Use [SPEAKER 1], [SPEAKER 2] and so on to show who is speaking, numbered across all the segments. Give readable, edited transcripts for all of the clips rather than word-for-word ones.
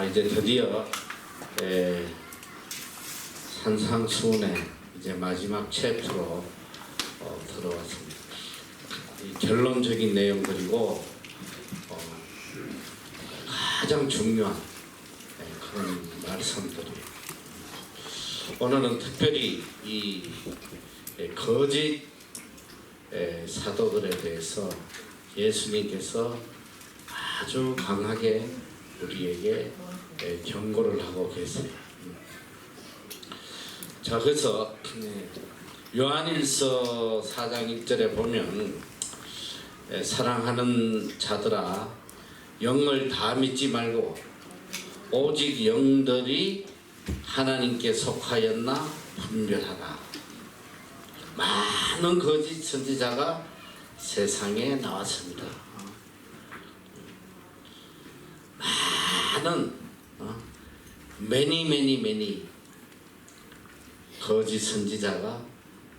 [SPEAKER 1] 이제 드디어 산상수훈의 이제 마지막 챕터로 들어왔습니다. 이 결론적인 내용들이고 가장 중요한 그런 말씀들이 오늘은 특별히 이 거짓 사도들에 대해서 예수님께서 아주 강하게 우리에게 경고를 하고 계세요. 자, 그래서 요한일서 4장 1절에 보면 사랑하는 자들아 영을 다 믿지 말고 오직 영들이 하나님께 속하였나 분별하라. 많은 거짓 선지자가 세상에 나왔습니다. 많은 many 거짓 선지자가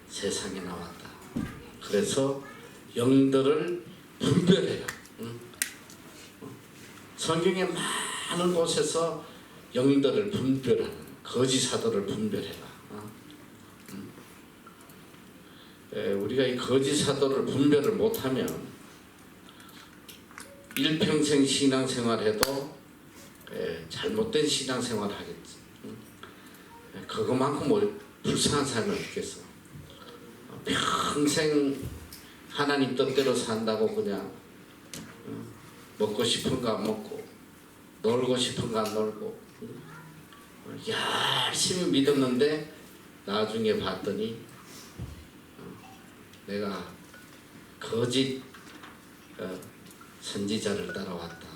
[SPEAKER 1] 세상에 나왔다. 그래서 영들을 분별해요. 성경에 많은 곳에서 영들을 분별하는 거짓 사도를 분별해라. 우리가 이 거짓 사도를 분별을 못하면 일평생 신앙생활해도 잘못된 신앙생활 하겠지. 그것만큼 불쌍한 삶을 없겠어. 평생 하나님 뜻대로 산다고 그냥 먹고 싶은 거 안 먹고 놀고 싶은 거 안 놀고 열심히 믿었는데 나중에 봤더니 내가 거짓 선지자를 따라왔다.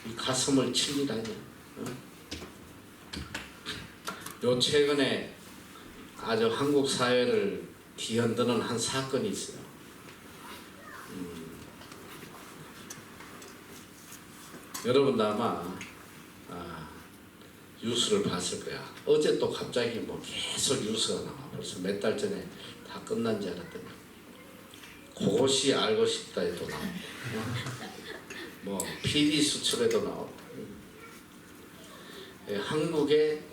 [SPEAKER 1] 이 가슴을 칠 일 아니야. 요 최근에 아주 한국 사회를 뒤흔드는 한 사건이 있어요. 여러분도 아마 뉴스를 봤을 거야. 어제 또 갑자기 뭐 계속 뉴스가 나와. 벌써 몇 달 전에 다 끝난 줄 알았더니 그것이 알고 싶다 해도 나오고 뭐 PD 수첩에도 나오고 한국에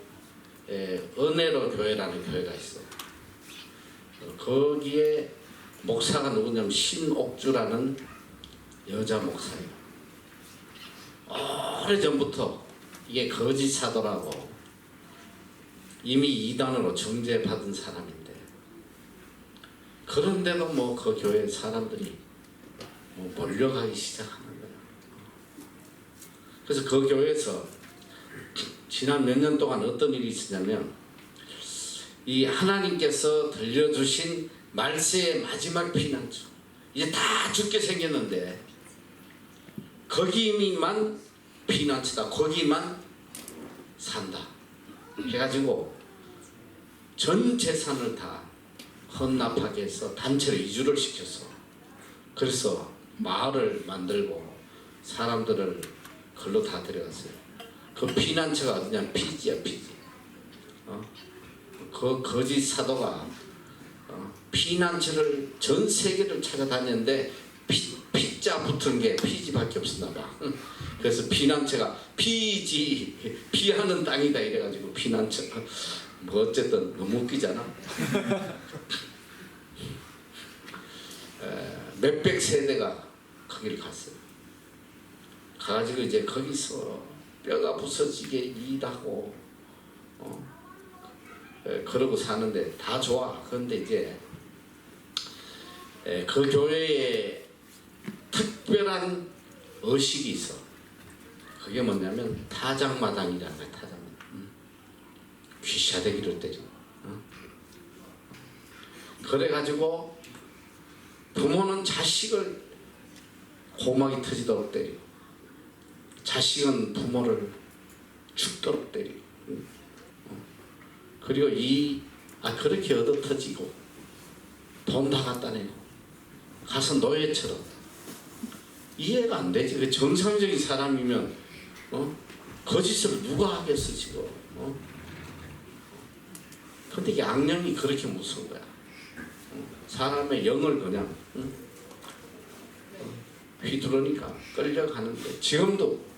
[SPEAKER 1] 은혜로 교회라는 교회가 있어요. 거기에 목사가 누구냐면 신옥주라는 여자 목사예요. 오래전부터 이게 거짓 사도라고 이미 이단으로 정죄받은 사람인데 그런데도 뭐 그 교회 사람들이 뭐 몰려가기 시작하는 거야. 그래서 그 교회에서 지난 몇 년 동안 어떤 일이 있었냐면 이 하나님께서 들려주신 말세의 마지막 피난처 이제 다 죽게 생겼는데 거기만 피난처다. 거기만 산다. 해가지고 전 재산을 다 헌납하게 해서 단체로 이주를 시켰어. 그래서 마을을 만들고 사람들을 걸로 다 데려갔어요. 그 피난처가 어디냐면 피지야, 피지. 그 거짓 사도가 피난처를 전 세계를 찾아다녔는데 피자 붙은 게 피지밖에 없었나 봐. 그래서 피난처가 피지 피하는 땅이다 이래가지고 피난처 뭐 어쨌든 너무 웃기잖아. 몇백 세대가 거기를 갔어요. 가가지고 이제 거기서 뼈가 부서지게 일하고 그러고 사는데 다 좋아. 그런데 이제 그 교회에 특별한 의식이 있어. 그게 뭐냐면 타작마당이라는 거야. 타작마당. 귀샤대기를 때리고. 그래가지고 부모는 자식을 고막이 터지도록 때리고 자식은 부모를 죽도록 때리고 그리고 그렇게 얻어 터지고 돈 다 갖다 내고 가서 노예처럼 이해가 안 되지. 그 정상적인 사람이면 거짓을 누가 하겠어 지금. 근데 이게 악령이 그렇게 무서운 거야. 사람의 영을 그냥 휘두르니까 끌려가는데 지금도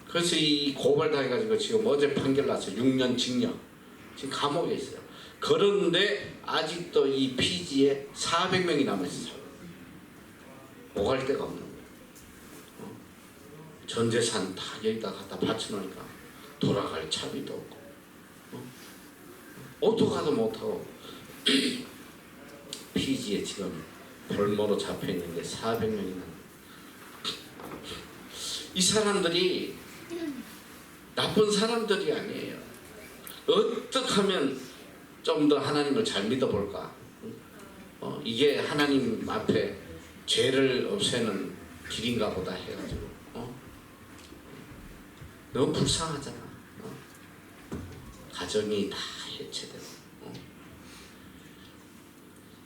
[SPEAKER 1] 그래서 이 고발당해가지고 지금 어제 판결 났어요. 6년 징역. 지금 감옥에 있어요. 그런데 아직도 이 피지에 400명이 남아있어요. 오갈 데가 없는 거예요. 전 재산 다 여기다 갖다 바쳐놓으니까 돌아갈 차비도 없고 오토 가도 못하고 피지에 지금 볼모로 잡혀있는데 400명이나. 이 사람들이 나쁜 사람들이 아니에요. 어떻게 하면 좀 더 하나님을 잘 믿어볼까? 이게 하나님 앞에 죄를 없애는 길인가 보다 해가지고 너무 불쌍하잖아. 가정이 다 해체되고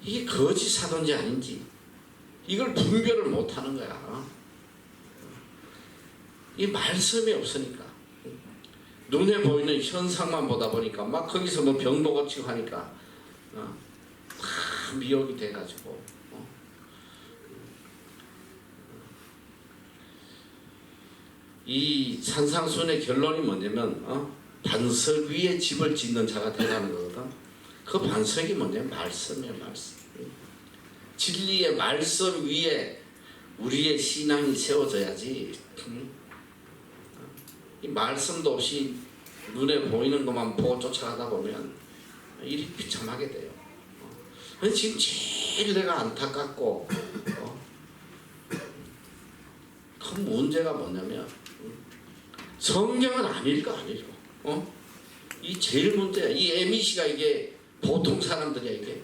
[SPEAKER 1] 이게 거짓 사도인지 아닌지 이걸 분별을 못하는 거야. 이 말씀이 없으니까 눈에 보이는 현상만 보다 보니까 막 거기서 뭐 병도 고치고 하니까 다 미혹이 돼가지고 이 산상순의 결론이 뭐냐면 반석 위에 집을 짓는 자가 되라는 거거든. 그 반석이 뭐냐면 말씀이에요. 말씀. 진리의 말씀 위에 우리의 신앙이 세워져야지. 이 말씀도 없이 눈에 보이는 것만 보고 쫓아가다 보면 일이 비참하게 돼요. 지금 제일 내가 안타깝고 그 문제가 뭐냐면 성경은 안 읽어. 이 제일 문제야. 이 MEC가 이게 보통 사람들이야 이게.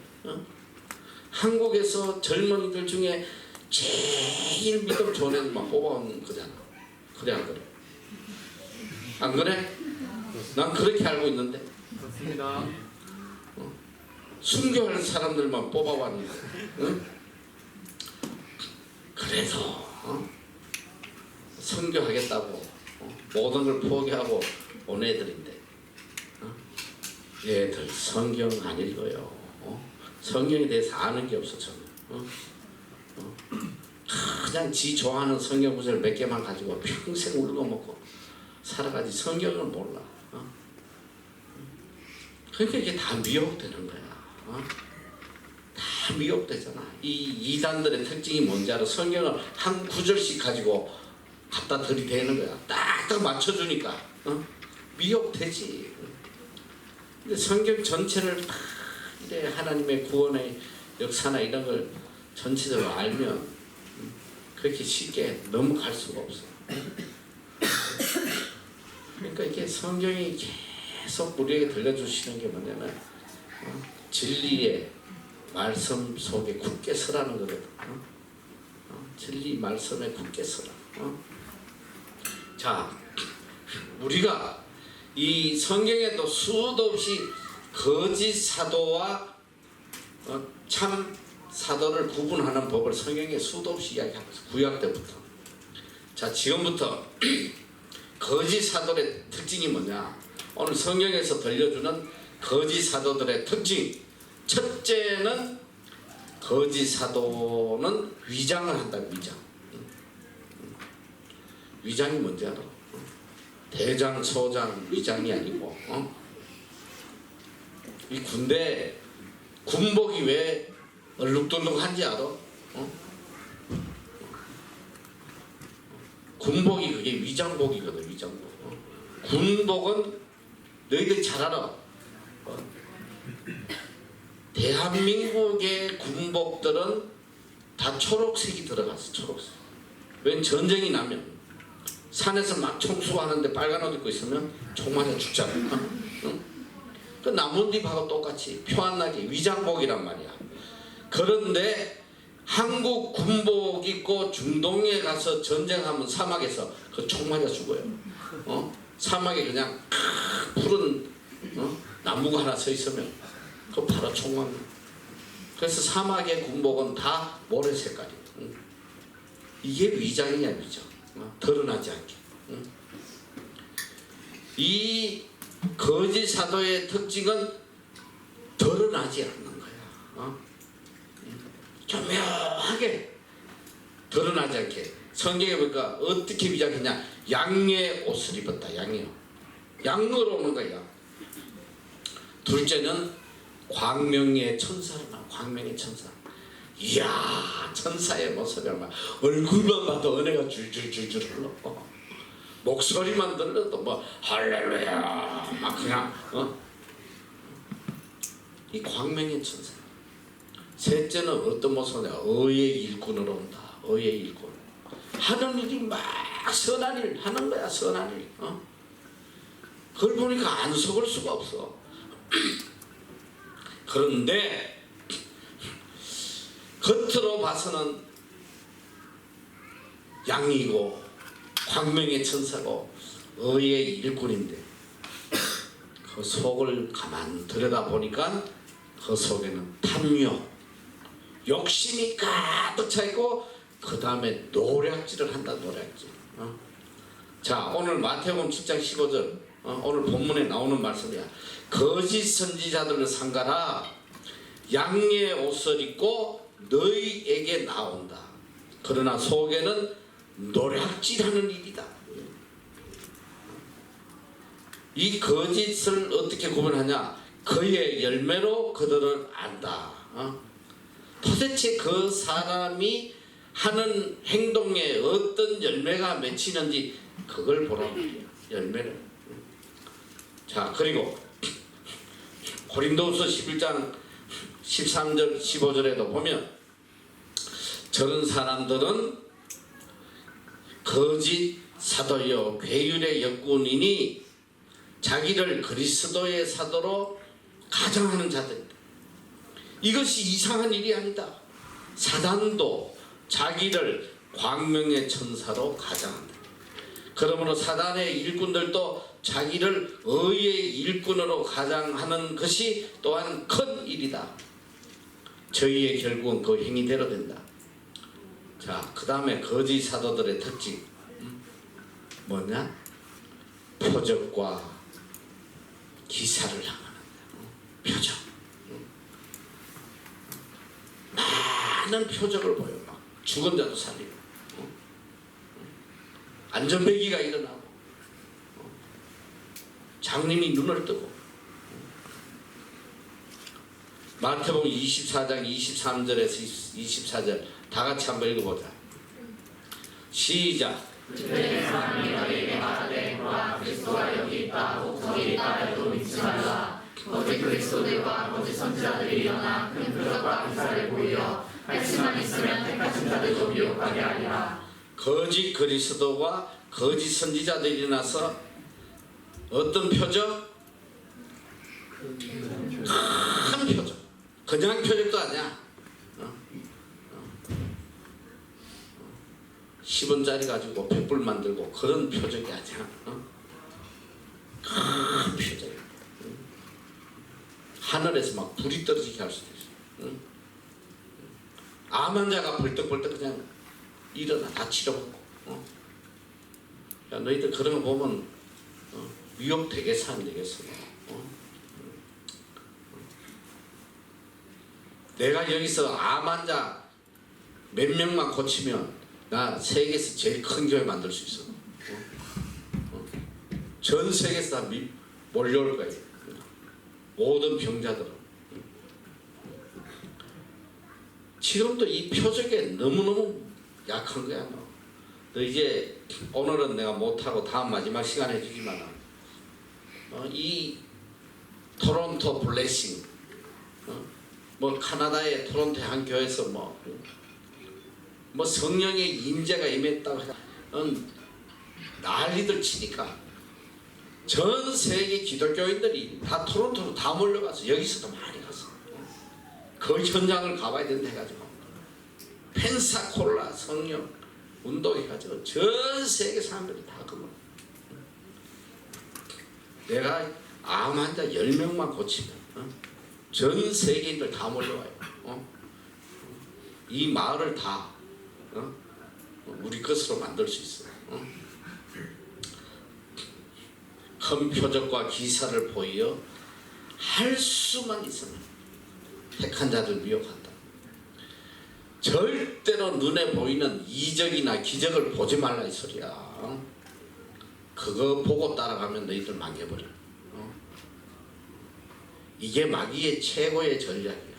[SPEAKER 1] 한국에서 젊은이들 중에 제일 믿음 좋은 애들만 뽑아온 거잖아. 그래 안 그래? 안 그래? 난 그렇게 알고 있는데.
[SPEAKER 2] 그렇습니다.
[SPEAKER 1] 순교할 사람들만 뽑아왔는데. 그래서 선교하겠다고 모든 걸 포기하고 온 애들인데 얘들 성경 안 읽어요. 성경에 대해서 아는 게 없어 저는. 그냥 지 좋아하는 성경 구절 몇 개만 가지고 평생 울고먹고 살아가지 성경을 몰라. 그러니까 이게 다 미혹되는 거야. 다 미혹되잖아. 이 이단들의 특징이 뭔지 알아? 성경을 한 구절씩 가지고 갖다 들이대는 거야. 딱딱 맞춰주니까 미혹되지. 근데 성경 전체를 다 이래 하나님의 구원의 역사나 이런 걸 전체적으로 알면 그렇게 쉽게 넘어갈 수가 없어. 그러니까 이게 성경이 계속 우리에게 들려주시는 게 뭐냐면 진리의 말씀 속에 굳게 서라는 거거든. 진리 말씀에 굳게 서라. 자, 우리가 이 성경에도 수도 없이 거짓 사도와 참 사도를 구분하는 법을 성경에 수도 없이 이야기하고 있어요. 구약 때부터. 자, 지금부터 거짓 사도의 특징이 뭐냐? 오늘 성경에서 들려주는 거짓 사도들의 특징. 첫째는 거짓 사도는 위장을 한다. 위장이 뭔지 알아? 대장, 소장, 위장이 아니고 이 군대 군복이 왜 얼룩덜룩한지 알아? 군복이 그게 위장복이거든. 위장복. 군복은 너희들이 잘 알아. 대한민국의 군복들은 다 초록색이 들어갔어. 초록색. 웬 전쟁이 나면 산에서 막 총수하는데 빨간 옷 입고 있으면 총 맞아 죽잖아. 그 나뭇잎하고 똑같이 표 안 나게 위장복이란 말이야. 그런데 한국 군복 입고 중동에 가서 전쟁하면 사막에서 그 총 맞아 죽어요. 사막에 그냥 푸른 나무가 하나 서 있으면 그 바로 총 맞는. 그래서 사막의 군복은 다 모래 색깔이야. 이게 위장이냐 위장. 드러나지 않게. 이 거짓 사도의 특징은 드러나지 않는 거야. 교묘하게 드러나지 않게. 성경에 보니까 어떻게 위장했냐? 양의 옷을 입었다. 양이요. 양으로 오는 거야. 둘째는 광명의 천사를 나. 광명의 천사. 이야, 천사의 모습이 얼마. 얼굴만 봐도 은혜가 줄줄줄줄 흘러. 목소리만 들려도 뭐 할렐루야 막 그냥 이 광명의 천사. 셋째는 어떤 모습이냐? 의의 일꾼으로 온다. 의의 일꾼. 하는 일이 막 선한 일 하는 거야. 선한 일. 그걸 보니까 안 속을 수가 없어. 그런데 겉으로 봐서는 양이고 광명의 천사고 의의 일꾼인데 그 속을 가만 들여다보니까 그 속에는 탐욕, 욕심이 가득 차있고 그 다음에 노략질을 한다. 노략질. 자, 오늘 마태복음 7장 15절 오늘 본문에 나오는 말씀이야. 거짓 선지자들을 삼가라. 양의 옷을 입고 너희에게 나온다. 그러나 속에는 노략질하는 일이다. 이 거짓을 어떻게 구분하냐? 그의 열매로 그들을 안다. 도대체 그 사람이 하는 행동에 어떤 열매가 맺히는지 그걸 보라고 해요. 열매를. 자, 그리고 고린도후서 11장 13절 15절에도 보면 저런 사람들은 거짓 사도여 괴율의 역군이니 자기를 그리스도의 사도로 가정하는 자들이다. 이것이 이상한 일이 아니다. 사단도 자기를 광명의 천사로 가정한다. 그러므로 사단의 일꾼들도 자기를 의의 일꾼으로 가장하는 것이 또한 큰 일이다. 저희의 결국은 그 행위대로 된다. 자, 그 다음에 거짓 사도들의 특징 뭐냐? 표적과 기사를 향하는 표적. 많은 표적을 보여. 막 죽은 자도 살리고 안전배기가 일어나고 장님이 눈을 뜨고. 마태복음 24장 23절에서 24절 다 같이 한번 읽어보자. 시작.
[SPEAKER 2] 그때 사람이 너희에게 말하되 보라 그리스도가 여기 있다 혹 저기 있다 해도 믿지 말라. 거짓 그리스도들과 거짓 선지자들이 일어나 큰 표적과 기사를 보이어 할 수만 있으면 택하신 자들도 미혹하게 하리라.
[SPEAKER 1] 거짓 그리스도와 거짓 선지자들이 일어나서 어떤 표적? 큰 표적. 그냥 표적도 아니야. 10원짜리 가지고 100불 만들고 그런 표적이 아니야. 큰 표적. 하늘에서 막 불이 떨어지게 할 수도 있어. 암 환자가 벌떡벌떡 그냥 일어나 다 치료받고. 야, 너희들 그런 거 보면 위협 되겠어 안 되겠어? 내가 여기서 암 환자 몇 명만 고치면 나 세계에서 제일 큰 교회 만들 수 있어. 전 세계에서 다 몰려올 거야. 모든 병자들은. 지금도 이 표적에 너무너무 약한 거야. 너 이제 오늘은 내가 못하고 다음 마지막 시간에 해주지만 이 토론토 블레싱 뭐 카나다의 토론토 한 교회에서 뭐 성령의 임재가 임했다고 난리들 치니까 전 세계 기독교인들이 다 토론토로 다 몰려가서 여기서도 많이 갔어. 그 현장을 가봐야 된다 해가지고 펜사콜라 성령 운동해가지고 전 세계 사람들이 다 그거. 내가 암 환자 10명만 고치면 전 세계인들 다 몰려와요. 이 마을을 다 우리 것으로 만들 수 있어. 큰 표적과 기사를 보여 할 수만 있으면 택한 자들 미혹한다. 절대로 눈에 보이는 이적이나 기적을 보지 말라 이 소리야. 그거 보고 따라가면 너희들 망해버려. 이게 마귀의 최고의 전략이야.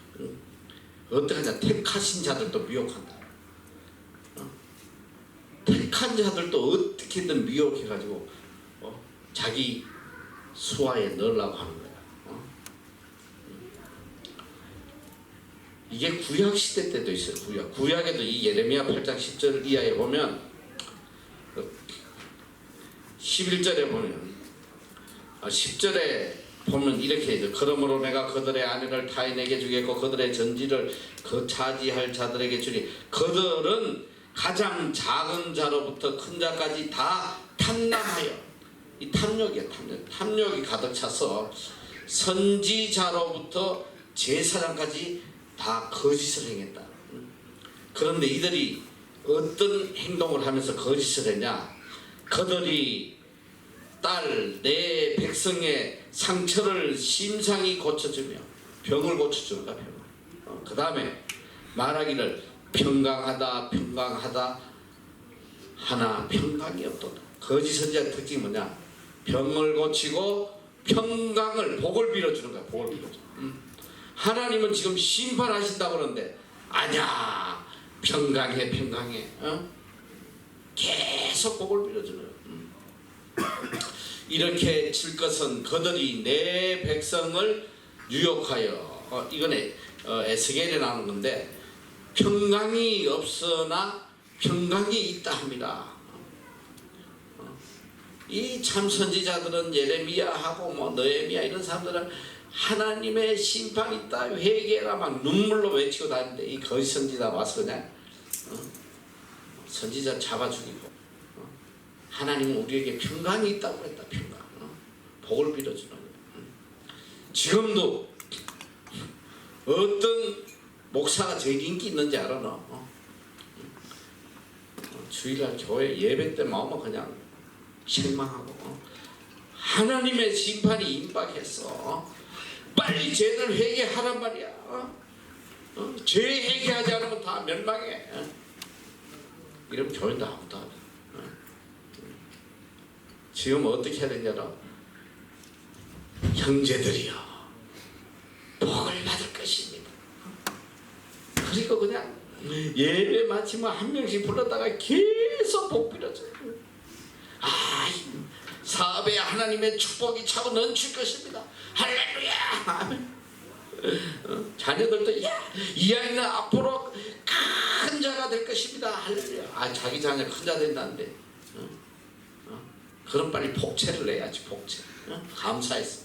[SPEAKER 1] 어떡하냐. 택하신 자들도 미혹한다. 택한 자들도 어떻게든 미혹해가지고 자기 수하에 넣으려고 하는 거야. 이게 구약시대 때도 있어요. 구약에도 이 예레미야 8장 10절 이하에 보면 11절에 보면 10절에 보면 이렇게 해서 그러므로 내가 그들의 아내를 타인에게 주겠고 그들의 전지를 그 차지할 자들에게 주리. 그들은 가장 작은 자로부터 큰 자까지 다 탐람하여, 이 탐욕이야. 탐욕이 가득 차서 선지자로부터 제사장까지 다 거짓을 행했다. 그런데 이들이 어떤 행동을 하면서 거짓을 했냐. 그들이 딸 내 백성의 상처를 심상히 고쳐주며 병을 고쳐주는가. 병을. 그 다음에 말하기를 평강하다 평강하다 하나 평강이 없도다. 거짓 선지자의 특징이 뭐냐. 병을 고치고 평강을 복을 빌어주는 거야. 복을 빌어줘. 하나님은 지금 심판하신다고 그러는데 아니야. 평강해 평강해. 계속 복을 빌어주는 거야. 이렇게 칠 것은 그들이 내 백성을 유혹하여 이건 에스겔에 나오는 건데 평강이 없으나 평강이 있다 합니다. 이 참 선지자들은 예레미야하고 뭐 느헤미야 이런 사람들은 하나님의 심판이 있다 회개라 막 눈물로 외치고 다니는데 이 거짓 선지자 와서 그냥 선지자 잡아 죽이고 하나님은 우리에게 평강이 있다고 했다. 평강. 복을 빌어주는 거예요. 지금도 어떤 목사가 제일 인기 있는지 알아 너? 주일날 교회 예배 때 마음은 그냥 실망하고 하나님의 심판이 임박했어. 빨리 죄를 회개하란 말이야. 죄 회개하지 않으면 다 멸망해. 이러면 교회도 아무도 안 해. 지금 어떻게 해야 되냐? 형제들이여 복을 받을 것입니다. 그리고 그냥 예배 마치면 한 명씩 불렀다가 계속 복 빌어줘. 사업에 하나님의 축복이 차고 넘칠 것입니다. 할렐루야. 자녀들도 이 아이는 앞으로 큰 자가 될 것입니다. 할렐루야. 자기 자녀 큰 자 된다는데 그럼 빨리 복채를 내야지. 복채. 감사했어.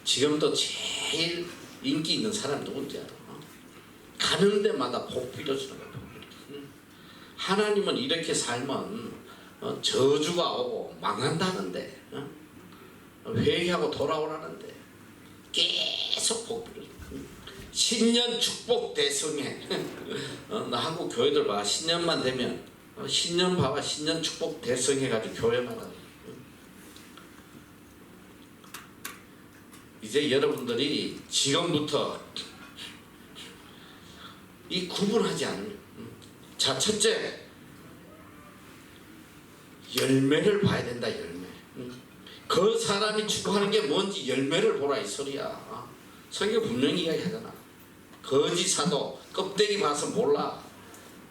[SPEAKER 1] 지금도 제일 인기 있는 사람 누군지 알아? 가는 데마다 복 빌어주는 거야. 하나님은 이렇게 살면 저주가 오고 망한다는데 회개하고 돌아오라는데 계속 복 빌어줘. 신년 축복 대성회. 나 한국 교회들 봐. 신년만 되면 신년 봐봐. 신년 축복 대성해가지고 교회마다 이제 여러분들이 지금부터 이 구분하지 않으면 자 첫째 열매를 봐야 된다. 열매. 그 사람이 추구하는 게 뭔지 열매를 보라 이 소리야. 성경 분명히 이야기하잖아. 거짓 사도 껍데기 봐서 몰라.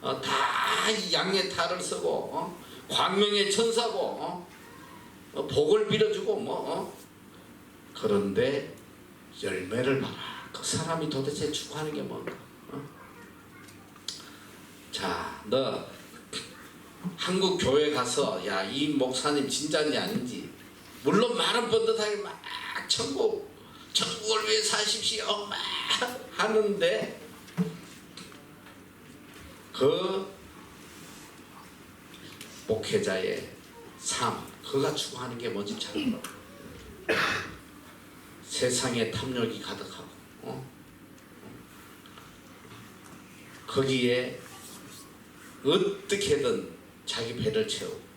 [SPEAKER 1] 다 양의 탈을 쓰고 광명의 천사고 복을 빌어주고 그런데 열매를 봐라. 그 사람이 도대체 추구하는 게 뭔가. 자, 너 한국 교회 가서 이 목사님 진짜인지 아닌지 물론 말은 뻔듯하게 막 천국을 위해 사십시오 막 하는데 그 목회자의 삶, 그가 추구하는 게 뭔지 잘 몰라. 세상에 탐욕이 가득하고 거기에 어떻게든 자기 배를 채우고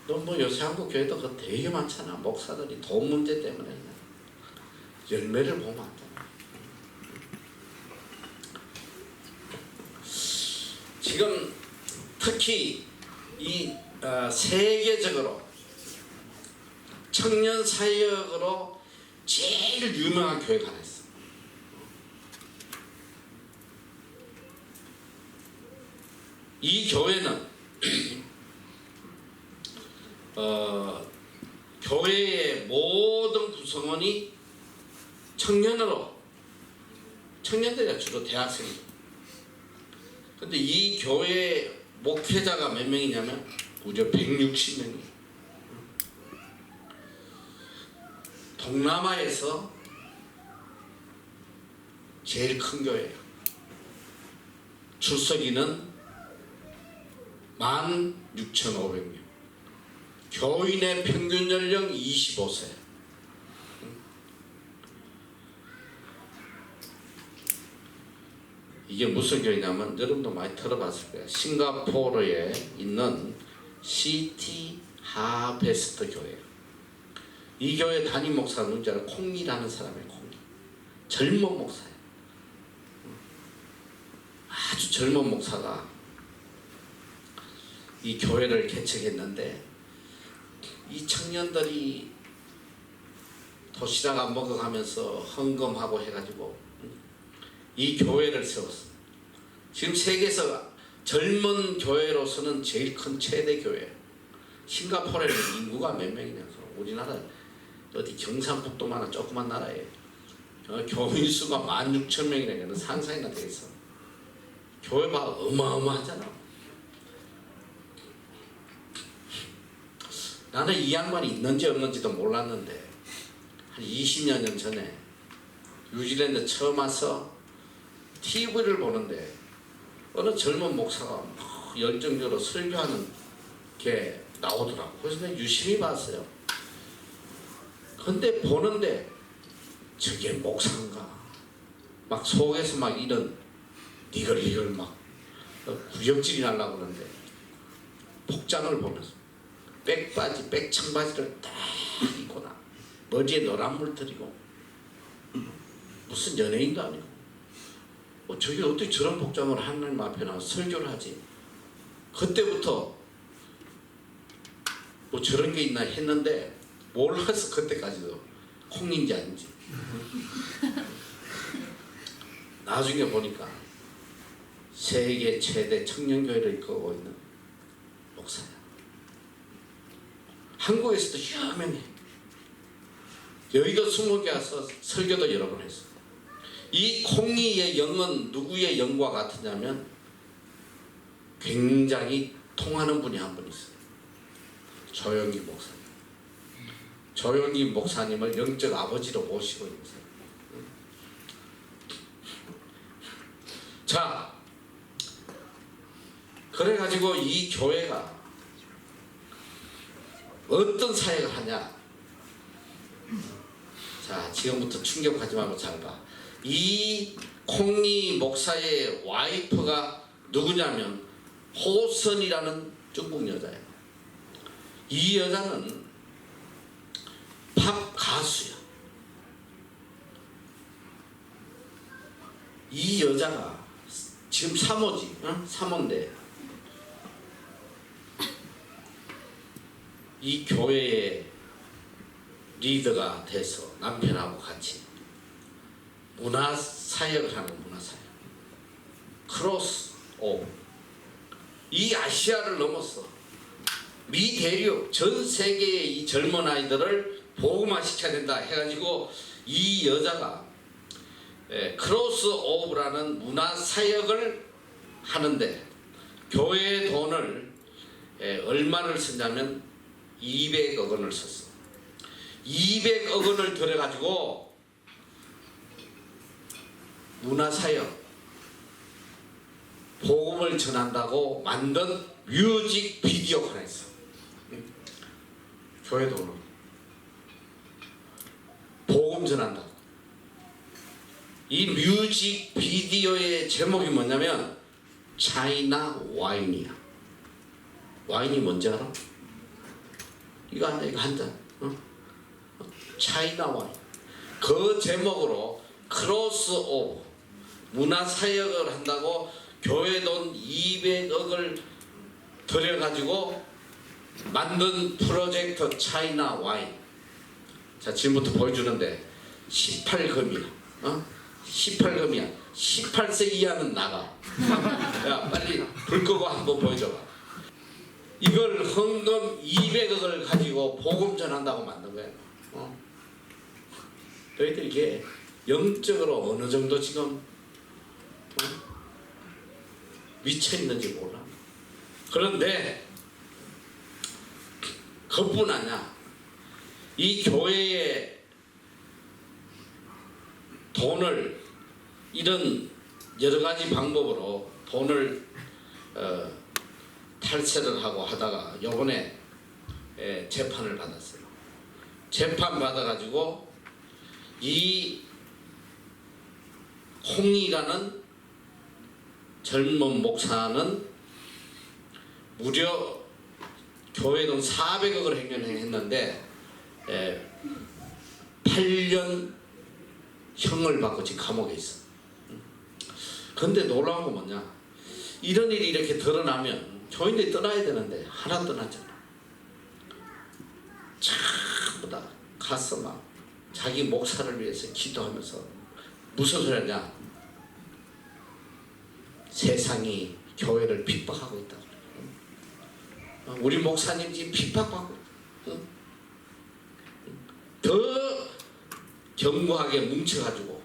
[SPEAKER 1] 너 뭐 요새 한국 교회도 그거 되게 많잖아. 목사들이 돈 문제 때문에 열매를 보면 안 되나. 지금 특히 이 세계적으로 청년 사역으로 제일 유명한 교회가 하나 있어. 이 교회는 교회의 모든 구성원이 청년들이 주로 대학생이죠. 근데 이 교회 목회자가 몇 명이냐면 무려 160명이에요. 동남아에서 제일 큰 교회예요. 출석인은 16,500명. 교인의 평균 연령 25세. 이게 무슨 교회냐면 여러분도 많이 들어봤을 거예요. 싱가포르에 있는 시티 하베스트 교회예요. 이 교회 담임 목사는 누군지 알아요? 콩이라는 사람이에요. 콩이. 젊은 목사예요. 아주 젊은 목사가 이 교회를 개척했는데 이 청년들이 도시락 안 먹어가면서 헌금하고 해가지고 이 교회를 세웠어. 지금 세계에서 젊은 교회로서는 제일 큰 최대 교회예요. 싱가포르에는 인구가 몇 명이냐서 우리나라 어디 경상북도만한 조그만 나라에 교민 수가 16,000명이라는 상상이나 되겠어. 교회가 어마어마하잖아. 나는 이 양반이 있는지 없는지도 몰랐는데 한 20여 년 전에 뉴질랜드 처음 와서 TV를 보는데 어느 젊은 목사가 막 열정적으로 설교하는 게 나오더라고. 그래서 내가 유심히 봤어요. 근데 보는데 저게 목사인가? 막 속에서 막 이런 니글니글 막 구역질이 나려고 그러는데 복장을 보면서 백바지, 백청바지를 딱 입고나 머리에 노란 물 들이고 무슨 연예인도 아니고 저게 어떻게 저런 복장을 하나님 앞에 나와서 설교를 하지? 그때부터 뭐 저런 게 있나 했는데 몰라서 그때까지도 콩인지 아닌지 나중에 보니까 세계 최대 청년교회를 이끌고 있는 목사야. 한국에서도 유명해. 여의도 20개 와서 설교도 여러 번 했어. 이 콩이의 영은 누구의 영과 같으냐면 굉장히 통하는 분이 한 분 있어요. 조영기 목사님. 조영기 목사님을 영적 아버지로 모시고 있는 사람. 자, 그래가지고 이 교회가 어떤 사역을 하냐. 자, 지금부터 충격하지 말고 잘 봐. 이 콩이 목사의 와이프가 누구냐면 호선이라는 중국 여자예요. 이 여자는 팝 가수야. 이 여자가 지금 사모지, 사모인데 이 교회의 리더가 돼서 남편하고 같이 문화사역을 하는 문화사역. 크로스 오브. 이 아시아를 넘어서 미 대륙 전 세계의 이 젊은 아이들을 복음화 시켜야 된다 해가지고 이 여자가 크로스 오브라는 문화사역을 하는데 교회의 돈을 얼마를 쓰냐면 200억 원을 썼어. 200억 원을 들여가지고 문화사역 복음을 전한다고 만든 뮤직 비디오가 하나 있어. 교회 돈으로 복음 전한다. 이 뮤직 비디오의 제목이 뭐냐면 차이나 와인이야. 와인이 뭔지 알아? 이거 한 잔. 차이나 와인. 그 제목으로 크로스 오브 문화사역을 한다고 교회 돈 200억을 들여가지고 만든 프로젝트 차이나 와인. 자, 지금부터 보여주는데 18금이야. 18금이야. 18세 이하는 나가. 야, 빨리 불 끄고 한번 보여줘봐. 이걸 헌금 200억을 가지고 복음 전한다고 만든 거야. 너희들 이게 영적으로 어느 정도 지금 미쳐 있는지 몰라. 그런데 그뿐 아니야. 이 교회에 돈을 이런 여러 가지 방법으로 돈을 탈세를 하고 하다가 요번에 재판을 받았어요. 재판 받아가지고 이 홍이라는 젊은 목사는 무려 교회 돈 400억을 횡령했는데 8년 형을 받고 지금 감옥에 있어. 근데 놀라운 건 뭐냐, 이런 일이 이렇게 드러나면 교인들이 떠나야 되는데 하나 떠났잖아. 전부 다 가서 막 자기 목사를 위해서 기도하면서 무슨 소리 하냐, 세상이 교회를 핍박하고 있다. 우리 목사님 지금 핍박받고 더 견고하게 뭉쳐가지고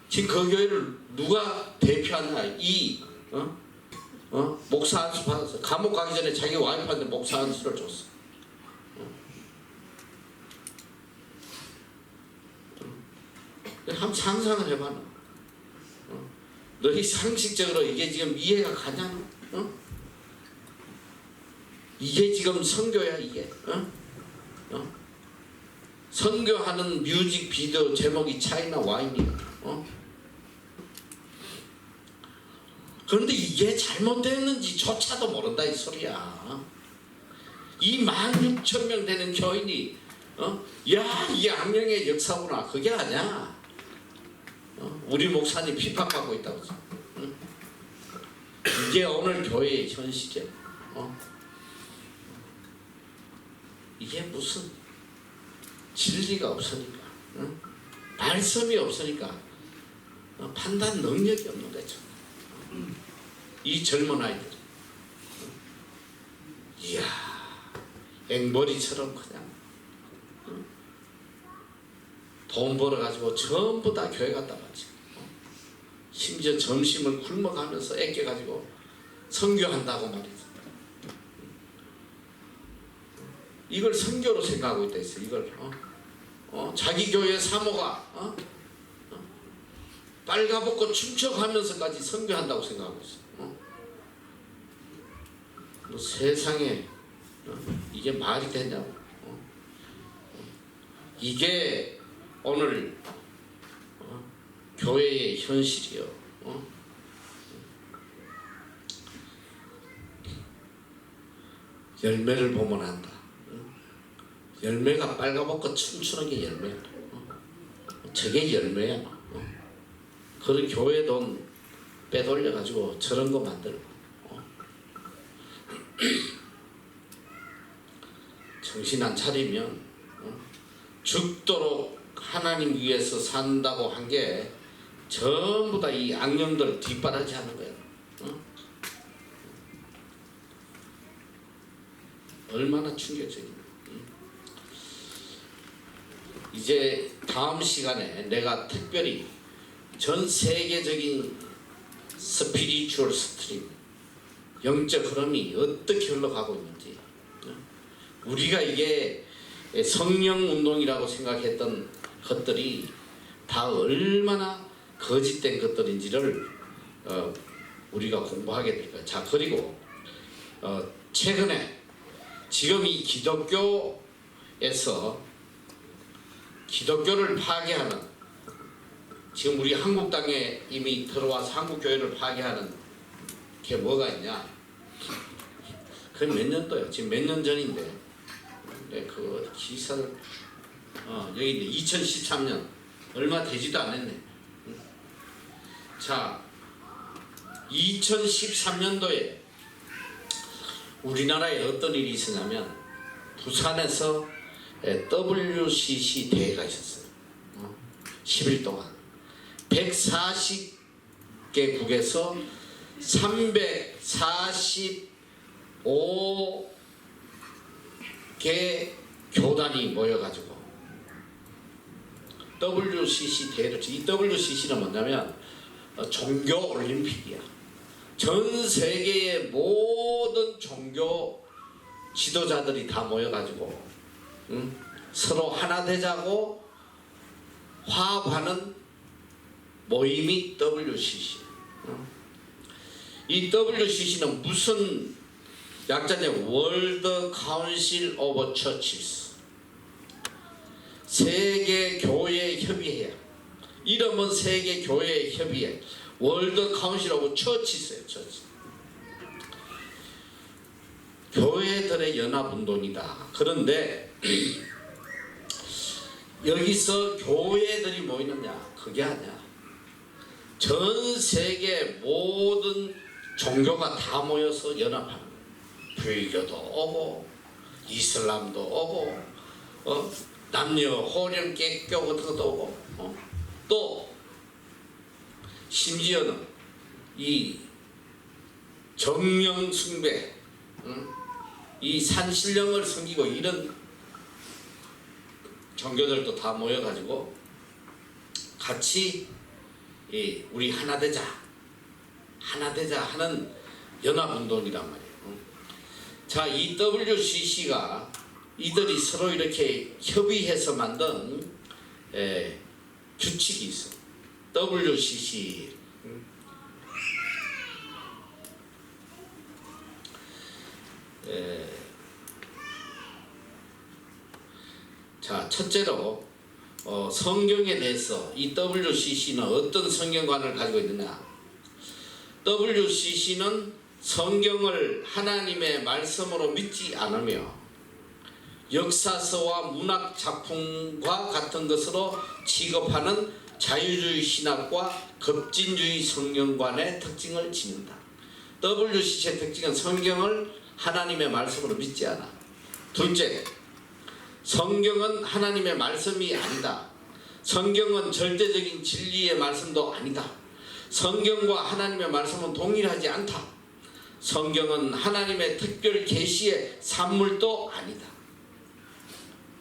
[SPEAKER 1] 지금 그 교회를 누가 대표하냐, 이 목사 안수 받았어. 감옥 가기 전에 자기 와이프한테 목사 안수를 줬어. 한번 상상을 해봐. 너희 상식적으로 이게 지금 이해가 가냐? 이게 지금 선교야, 이게. 선교하는 뮤직비디오 제목이 차이나 와인이야. 그런데 이게 잘못됐는지 조차도 모른다 이 소리야. 이 16,000명 되는 교인이 야, 이게 악령의 역사구나, 그게 아니야. 우리 목사님 핍박받고 있다고. 이게 오늘 교회의 현실이야. 이게 무슨 진리가 없으니까, 말씀이 없으니까 판단 능력이 없는 거죠. 이 젊은 아이들, 이야, 앵벌이처럼 그냥 돈 벌어가지고 전부 다 교회 갔다 왔지. 심지어 점심을 굶어가면서 애껴가지고 선교한다고 말이지. 이걸 선교로 생각하고 있다 했어. 이걸 자기 교회 사모가 빨가벗고 춤춰가면서까지 선교한다고 생각하고 있어. 뭐 세상에 이게 말이 되냐고. 이게 오늘 교회의 현실이요. 열매를 보면 안다. 열매가 빨가벗고 춤추는 게 열매야. 저게 열매야. 그런 교회 돈 빼돌려가지고 저런 거 만들고. 정신 안 차리면 죽도록 하나님 위해서 산다고 한 게 전부 다 이 악령들 뒷바라지 하는 거예요. 얼마나 충격적이냐. 이제 다음 시간에 내가 특별히 전 세계적인 스피리추얼 스트림, 영적 흐름이 어떻게 흘러가고 있는지, 우리가 이게 성령 운동이라고 생각했던 것들이 다 얼마나 거짓된 것들인지를 우리가 공부하게 될 거예요. 자, 그리고 최근에 지금 이 기독교에서 기독교를 파괴하는, 지금 우리 한국 땅에 이미 들어와서 한국 교회를 파괴하는 게 뭐가 있냐? 그 몇 년도야? 지금 몇 년 전인데, 그 기사를 여기 있네. 2013년 얼마 되지도 않았네. 자, 2013년도에 우리나라에 어떤 일이 있었냐면 부산에서 WCC 대회가 있었어요. 10일 동안 140개국에서 345개 교단이 모여가지고 WCC 대회를, 이 WCC는 뭐냐면 종교 올림픽이야. 전 세계의 모든 종교 지도자들이 다 모여가지고 서로 하나 되자고 화합하는 모임이 WCC. 이 WCC는 무슨 약자냐면 월드 카운실 오브 처치스, 세계 교회 협의회. 이름은 세계 교회 협의회. 월드 카운실 오브 처치스예요. 처치. 교회들의 연합운동이다. 그런데 여기서 교회들이 모이느냐? 그게 아니야. 전 세계 모든 종교가 다 모여서 연합하는 거예요. 불교도 오고 이슬람도 오고 남녀 호령 개교 같은 것도 오고 또 심지어는 이 정령 숭배, 이 산신령을 섬기고 이런 종교들도 다 모여가지고 같이 우리 하나 되자 하는 연합운동이란 말이에요. 자, 이 WCC가 이들이 서로 이렇게 협의해서 만든 규칙이 있어. WCC 자, 첫째로 성경에 대해서 이 WCC는 어떤 성경관을 가지고 있느냐? WCC는 성경을 하나님의 말씀으로 믿지 않으며 역사서와 문학 작품과 같은 것으로 취급하는 자유주의 신학과 급진주의 성경관의 특징을 지닌다. WCC의 특징은 성경을 하나님의 말씀으로 믿지 않아. 둘째, 성경은 하나님의 말씀이 아니다. 성경은 절대적인 진리의 말씀도 아니다. 성경과 하나님의 말씀은 동일하지 않다. 성경은 하나님의 특별 계시의 산물도 아니다.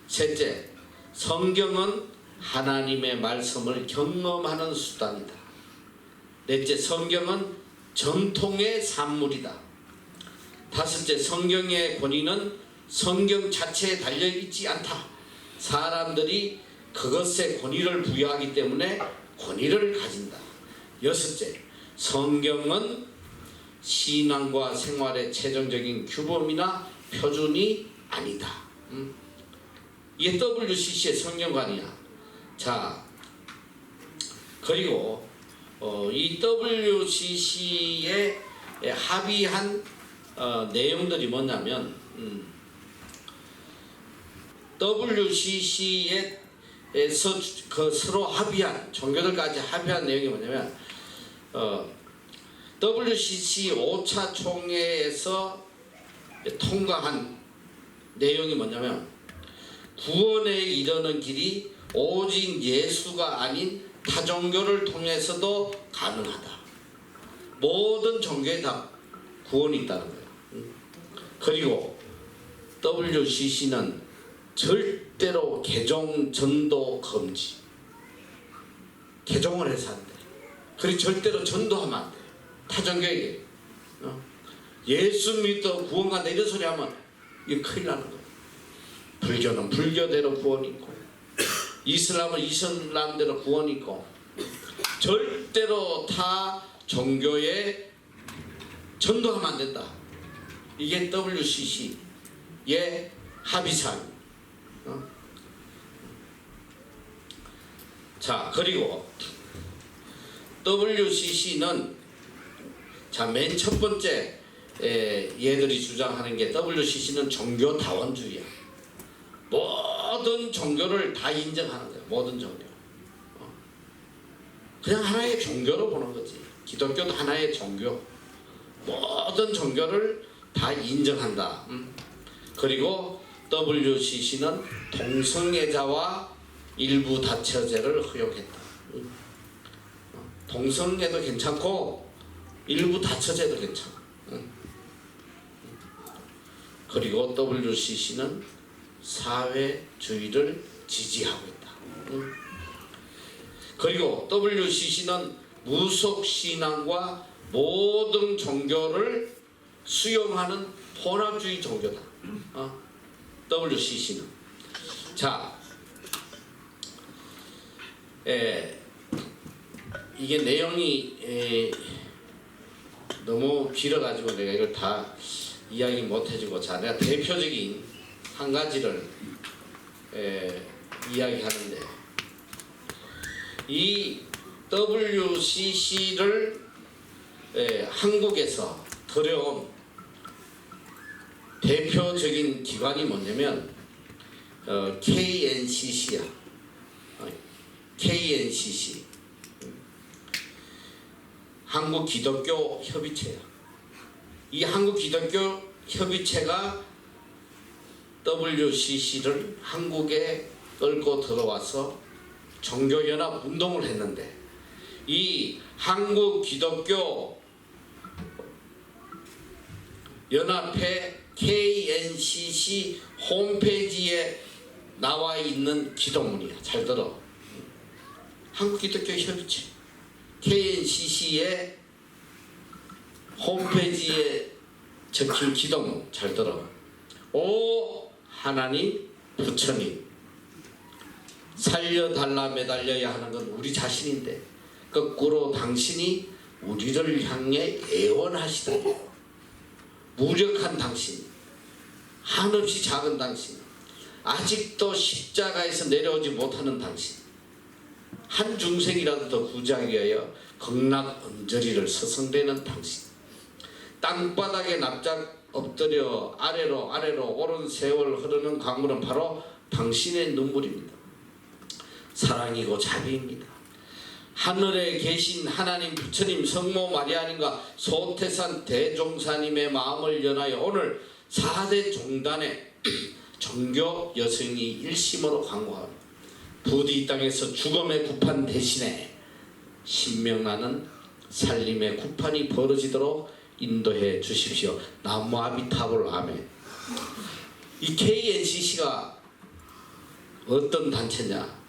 [SPEAKER 1] 셋째, 성경은 하나님의 말씀을 경험하는 수단이다. 넷째, 성경은 전통의 산물이다. 다섯째, 성경의 권위는 성경 자체에 달려있지 않다. 사람들이 그것에 권위를 부여하기 때문에 권위를 가진다. 여섯째, 성경은 신앙과 생활의 최종적인 규범이나 표준이 아니다. 이게 WCC의 성경관이야. 자, 그리고 이 WCC에 합의한 내용들이 뭐냐면 WCC에서 서로 합의한 종교들까지 합의한 내용이 뭐냐면 WCC 5차 총회에서 통과한 내용이 뭐냐면 구원에 이르는 길이 오직 예수가 아닌 타 종교를 통해서도 가능하다. 모든 종교에 다 구원이 있다는 거예요. 그리고 WCC는 절대로 개종 전도 금지. 개종을 해서 안 돼. 그리고 절대로 전도하면 안 돼. 타 종교에게. 예수 믿어 구원 간다 이런 소리 하면 이게 큰일 나는 거예요. 불교는 불교대로 구원이 있고 이슬람은 이슬람대로 구원이 있고 절대로 타 종교에 전도하면 안 된다. 이게 WCC의 합의사항입니다. 자, 그리고 WCC는 자, 맨 첫 번째 얘들이 주장하는 게 WCC는 종교 다원주의야. 모든 종교를 다 인정하는 거야. 모든 종교. 그냥 하나의 종교로 보는 거지. 기독교도 하나의 종교. 모든 종교를 다 인정한다. 그리고 WCC는 동성애자와 일부 다처제를 허용했다. 동성애도 괜찮고 일부 다처제도 괜찮아. 그리고 WCC는 사회주의를 지지하고 있다. 그리고 WCC는 무속신앙과 모든 종교를 수용하는 혼합주의 종교다. WCC는. 자, 이게 내용이 너무 길어가지고 내가 이걸 다 이야기 못해주고, 자, 내가 대표적인 한 가지를 이야기하는데, 이 WCC를 한국에서 들여온 대표적인 기관이 뭐냐면 KNCC야. KNCC, 한국 기독교 협의체야. 이 한국 기독교 협의체가 WCC를 한국에 끌고 들어와서 종교연합 운동을 했는데, 이 한국 기독교 연합회 KNCC 홈페이지에 나와 있는 기도문이야. 잘 들어. 한국기독교협의체 KNCC의 홈페이지에 적힌 기도문 잘 들어. 오 하나님 부처님, 살려달라 매달려야 하는 건 우리 자신인데 거꾸로 당신이 우리를 향해 애원하시다. 무력한 당신, 한없이 작은 당신, 아직도 십자가에서 내려오지 못하는 당신, 한 중생이라도 더 구제하기 위하여 극락언저리를 서성대는 당신, 땅바닥에 납작 엎드려 아래로 오른 세월 흐르는 강물은 바로 당신의 눈물입니다. 사랑이고 자비입니다. 하늘에 계신 하나님 부처님 성모 마리아님과 소태산 대종사님의 마음을 연하여 오늘 4대 종단의 종교 여성이 일심으로 강구하오. 부디 이 땅에서 죽음의 구판 대신에 신명나는 살림의 구판이 벌어지도록 인도해 주십시오. 나무 아비타불 아멘. 이 KNCC가 어떤 단체냐?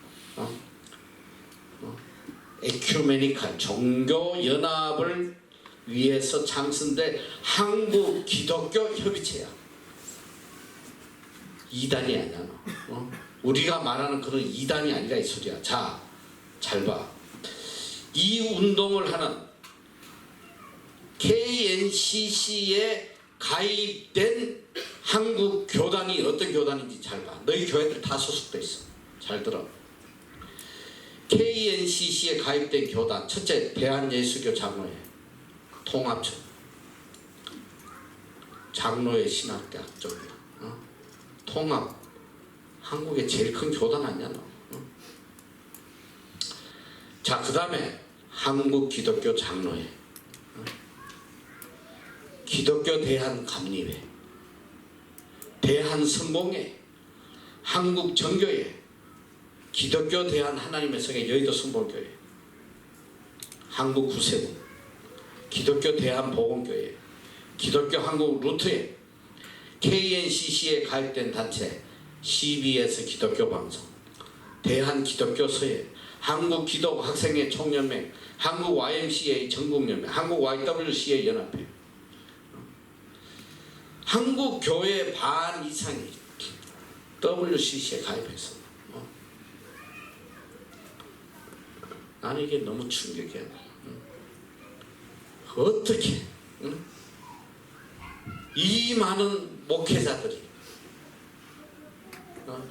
[SPEAKER 1] 에큐메니칼 종교연합을 위해서 창설된 한국 기독교 협의체야. 이단이 아니야. 우리가 말하는 그런 이단이 아니라 이 소리야. 자, 잘 봐. 이 운동을 하는 KNCC에 가입된 한국 교단이 어떤 교단인지 잘 봐. 너희 교회들 다 소속돼 있어. 잘 들어. KNCC에 가입된 교단, 첫째 대한예수교 장로회 통합청, 장로회 신학대학 쪽이야. 통합, 한국의 제일 큰 교단 아니야 너? 자, 그 다음에 한국 기독교 장로회, 기독교 대한감리회, 대한성공회, 한국 정교회, 기독교 대한 하나님의 성회 여의도 순복음교회, 한국 구세군, 기독교 대한 복음교회, 기독교 한국 루트회, KNCC에 가입된 단체 CBS 기독교 방송, 대한 기독교 서예, 한국 기독 학생회 총연맹, 한국 YMCA 전국연맹, 한국 YWCA 연합회, 한국 교회 반 이상이 WCC에 가입했어. 나는 이게 너무 충격이야. 어떻게 이 많은 목회자들이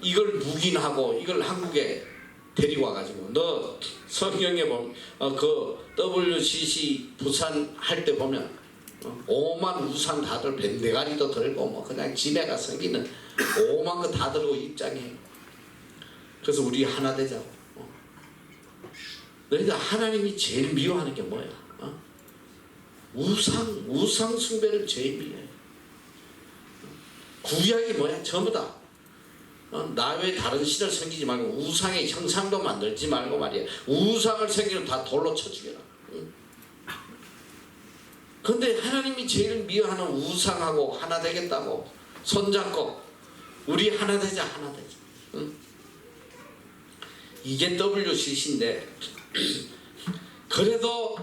[SPEAKER 1] 이걸 묵인하고 이걸 한국에 데리고 와가지고, 너 성경에 보면 그 WCC 부산 할 때 보면 오만 우산 다들 밴대가리도 들고 뭐 그냥 지네가 생기는 오만 거 다 들고 입장해. 그래서 우리 하나 되자고. 그러니까 하나님이 제일 미워하는 게 뭐야? 우상 숭배를 제일 미워해. 구약이 뭐야? 전부 다. 나 외에 다른 신을 섬기지 말고 우상의 형상도 만들지 말고 말이야. 우상을 섬기면 다 돌로 쳐 죽여라. 근데 하나님이 제일 미워하는 우상하고 하나 되겠다고 손잡고 우리 하나 되자, 하나 되자. 이게 WCC인데 그래도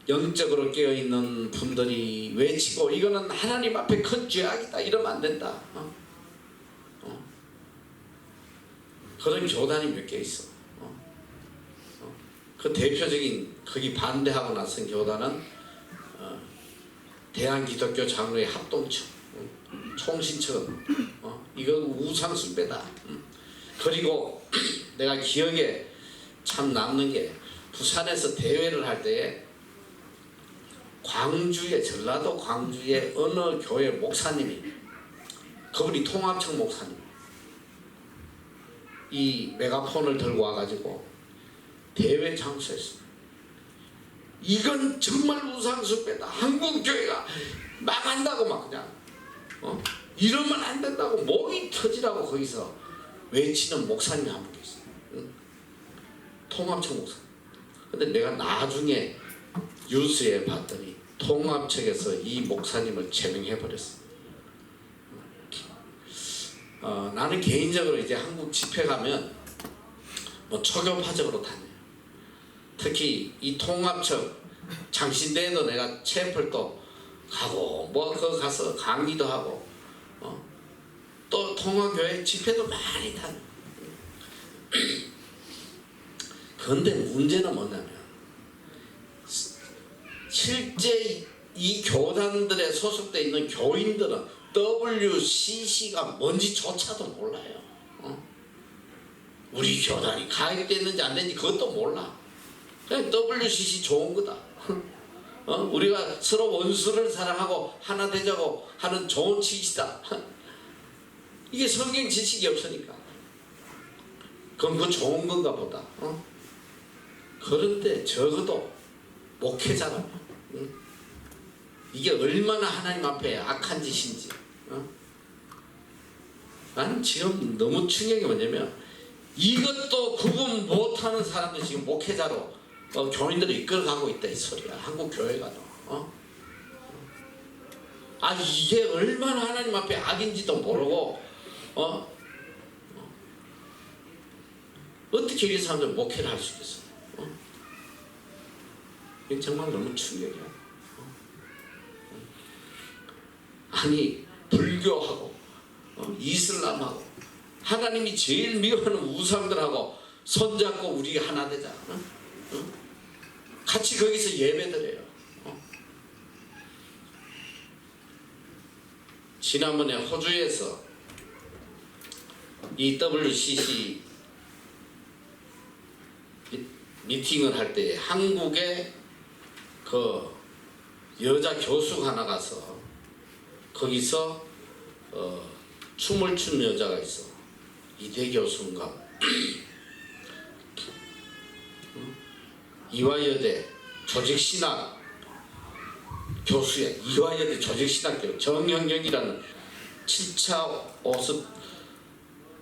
[SPEAKER 1] 영적으로 깨어있는 분들이 외치고 이거는 하나님 앞에 큰 죄악이다 이러면 안 된다. 그런 교단이 몇 개 있어. 그 대표적인 거기 반대하고 나선 교단은 대한기독교 장로의 합동청, 총신처럼 이거 우상 숭배다. 그리고 내가 기억에 참 남는 게 부산에서 대회를 할 때에 광주에 전라도 광주의 어느 교회 목사님이 그분이 통합청 목사님 이 메가폰을 들고 와가지고 대회 장소에서 이건 정말 우상숭배다. 한국교회가 망한다고 막 그냥 이러면 안 된다고 목이 터지라고 거기서 외치는 목사님이 한 분 계세요. 통합청 목사. 근데 내가 나중에 뉴스에 봤더니 통합청에서 이 목사님을 제명해버렸어. 나는 개인적으로 이제 한국 집회 가면 뭐 초교파적으로 다녀요. 특히 이 통합청 장신대에도 내가 챔플도 가고 뭐 그 가서 강의도 하고 또 통합교회 집회도 많이 다녀요. 그런데 문제는 뭐냐면 실제 이 교단들에 소속되어 있는 교인들은 WCC가 뭔지조차도 몰라요. 우리 교단이 가입됐는지 안 됐는지 그것도 몰라. 그냥 WCC 좋은 거다. 우리가 서로 원수를 사랑하고 하나 되자고 하는 좋은 짓이다. 이게 성경 지식이 없으니까 그럼 그 좋은 건가 보다. 그런데 적어도 목회자라면 이게 얼마나 하나님 앞에 악한 짓인지. 나는 지금 너무 충격이 뭐냐면 이것도 구분 못하는 사람들 지금 목회자로 교인들을 이끌어가고 있다 이 소리야. 한국 교회가 이게 얼마나 하나님 앞에 악인지도 모르고 어떻게 이 사람들 목회를 할 수 있겠어? 이게 정말 너무 충격이야. 아니 불교하고 이슬람하고 하나님이 제일 미워하는 우상들하고 손잡고 우리 하나 되자. 같이 거기서 예배드려요. 지난번에 호주에서 이 WCC 미팅을 할 때 한국에 그 여자 교수가 하나 가서 거기서 춤을 추는 여자가 있어. 이대 교수인가 이화여대 조직신학 교수야. 이화여대 조직신학 교수 정현경이라는 7차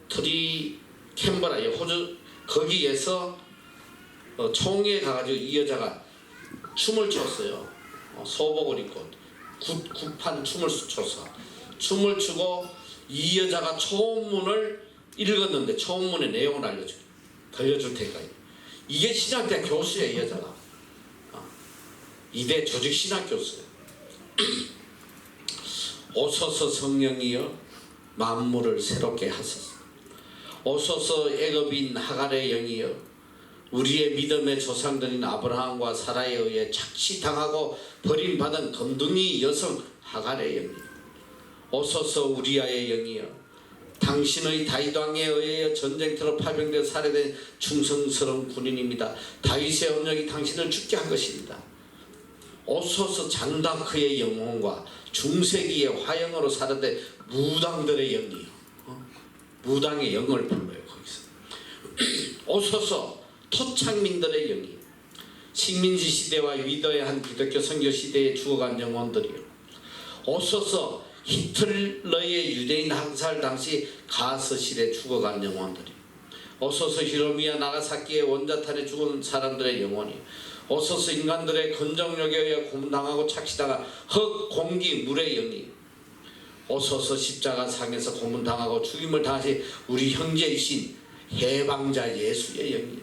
[SPEAKER 1] 오스트리 캔버라 호주 거기에서 총회에 가가지고 이 여자가 춤을 췄어요. 소복을 입고 굿판 춤을 춰서 춤을 추고 이 여자가 초문을 읽었는데 초문의 내용을 들려줄 테니까 이게 신학대 교수야. 이 여자가 이대 조직신학 교수야. 오소서 성령이여 만물을 새롭게 하소서. 오소서 애굽인 하갈의 영이여 우리의 믿음의 조상들인 아브라함과 사라에 의해 착취당하고 버림받은 검둥이 여성 하갈의 영이여 오소서 우리아의 영이여 당신의 다윗 왕에 의하여 전쟁터로 파병되어 살해된 충성스러운 군인입니다. 다윗의 언약이 당신을 죽게 한 것입니다. 오소서 잔다크의 영혼과 중세기의 화영으로 살아된 무당들의 영이요. 무당의 영을 불러요. 거기서 오소서 토착민들의 영이 식민지 시대와 위대한 기독교 선교 시대에 죽어간 영혼들이요. 오소서 히틀러의 유대인 학살 당시 가스실에 죽어간 영혼들이, 어서서 히로미야 나가사키의 원자탄에 죽은 사람들의 영혼이, 어서서 인간들의 건정력에 의해 고문당하고 착시당한 흙, 공기, 물의 영이, 어서서 십자가상에서 고문당하고 죽임을 당하신 우리 형제이신 해방자 예수의 영이,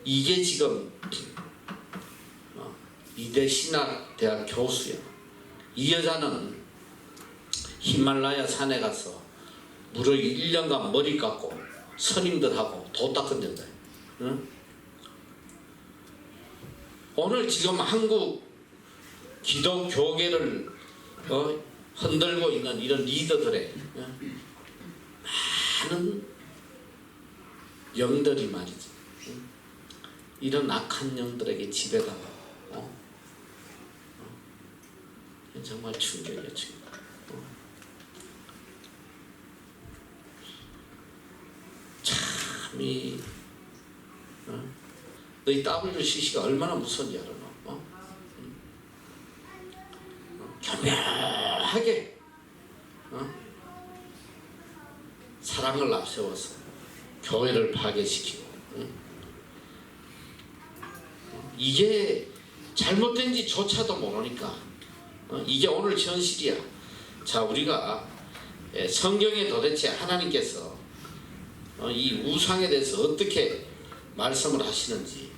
[SPEAKER 1] 이게 지금 이대 신학대학 교수야. 이 여자는 히말라야 산에 가서 무려 1년간 머리 깎고 스님들하고 도 닦은 여자야. 응? 오늘 지금 한국 기독교계를 흔들고 있는 이런 리더들의 많은 영들이 말이지, 이런 악한 영들에게 지배당하고 정말 충격이야, 충격. 참이 너희 WCC가 얼마나 무서운지 알아? 교묘하게 사랑을 앞세워서 교회를 파괴시키고, 이게 잘못된지조차도 모르니까 이게 오늘 현실이야. 자, 우리가 성경에 도대체 하나님께서 이 우상에 대해서 어떻게 말씀을 하시는지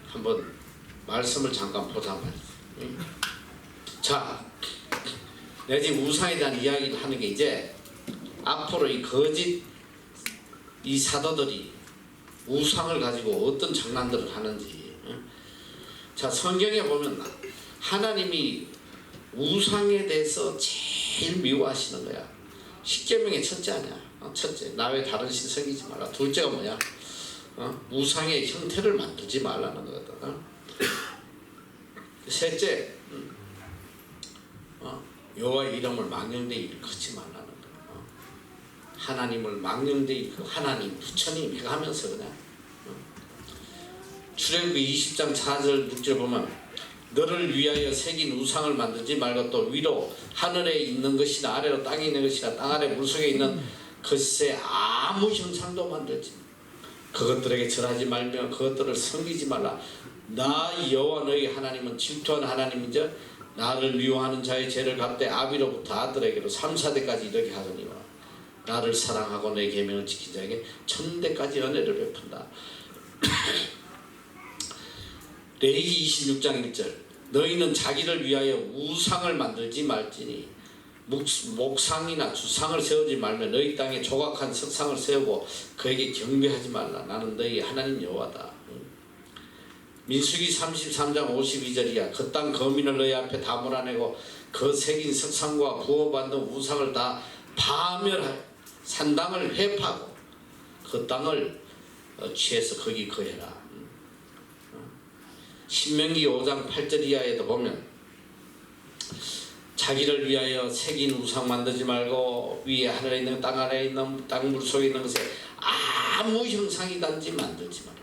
[SPEAKER 1] 한번 말씀을 잠깐 보자 말이지. 자, 내가 지금 우상에 대한 이야기를 하는 게 이제 앞으로 이 거짓 이 사도들이 우상을 가지고 어떤 장난들을 하는지. 자, 성경에 보면 하나님이 우상에 대해서 제일 미워하시는 거야. 십계명의 첫째 아니야. 첫째, 나 외 다른 신 섬기지 말라. 둘째가 뭐야? 우상의 형태를 만들지 말라는 거거든. 셋째, 여호와의 이름을 망령되이 일컫지 말라는 거야. 하나님을 망령되이, 하나님, 부처님 이거 하면서 그냥. 출애굽기 20장 4절 6절 보면 너를 위하여 새긴 우상을 만들지 말고 또 위로 하늘에 있는 것이나 아래로 땅에 있는 것이나 땅 아래 물속에 있는 것에 아무 형상도 만들지 마. 그것들에게 절하지 말며 그것들을 섬기지 말라. 나 여호와 너희 하나님은 질투하는 하나님이자 나를 미워하는 자의 죄를 갚되 아비로부터 아들에게로 3, 4대까지 이르게 하거니와 나를 사랑하고 내 계명을 지킨 자에게 1000대까지 은혜를 베푼다. 레위기 26장 1절 너희는 자기를 위하여 우상을 만들지 말지니 목상이나 주상을 세우지 말며 너희 땅에 조각한 석상을 세우고 그에게 경배하지 말라. 나는 너희 하나님 여호와다. 민수기 33장 52절이야. 그 땅 거민을 너희 앞에 다 몰아내고 그 새긴 석상과 부어받는 우상을 다 파멸하여 산당을 회파하고 그 땅을 취해서 거기 거해라. 신명기 5장 8절 이하에도 보면 자기를 위하여 새긴 우상 만들지 말고 위에 하늘에 있는 땅 아래에 있는 땅 물속에 있는 것에 아무 형상이든지 만들지 마라.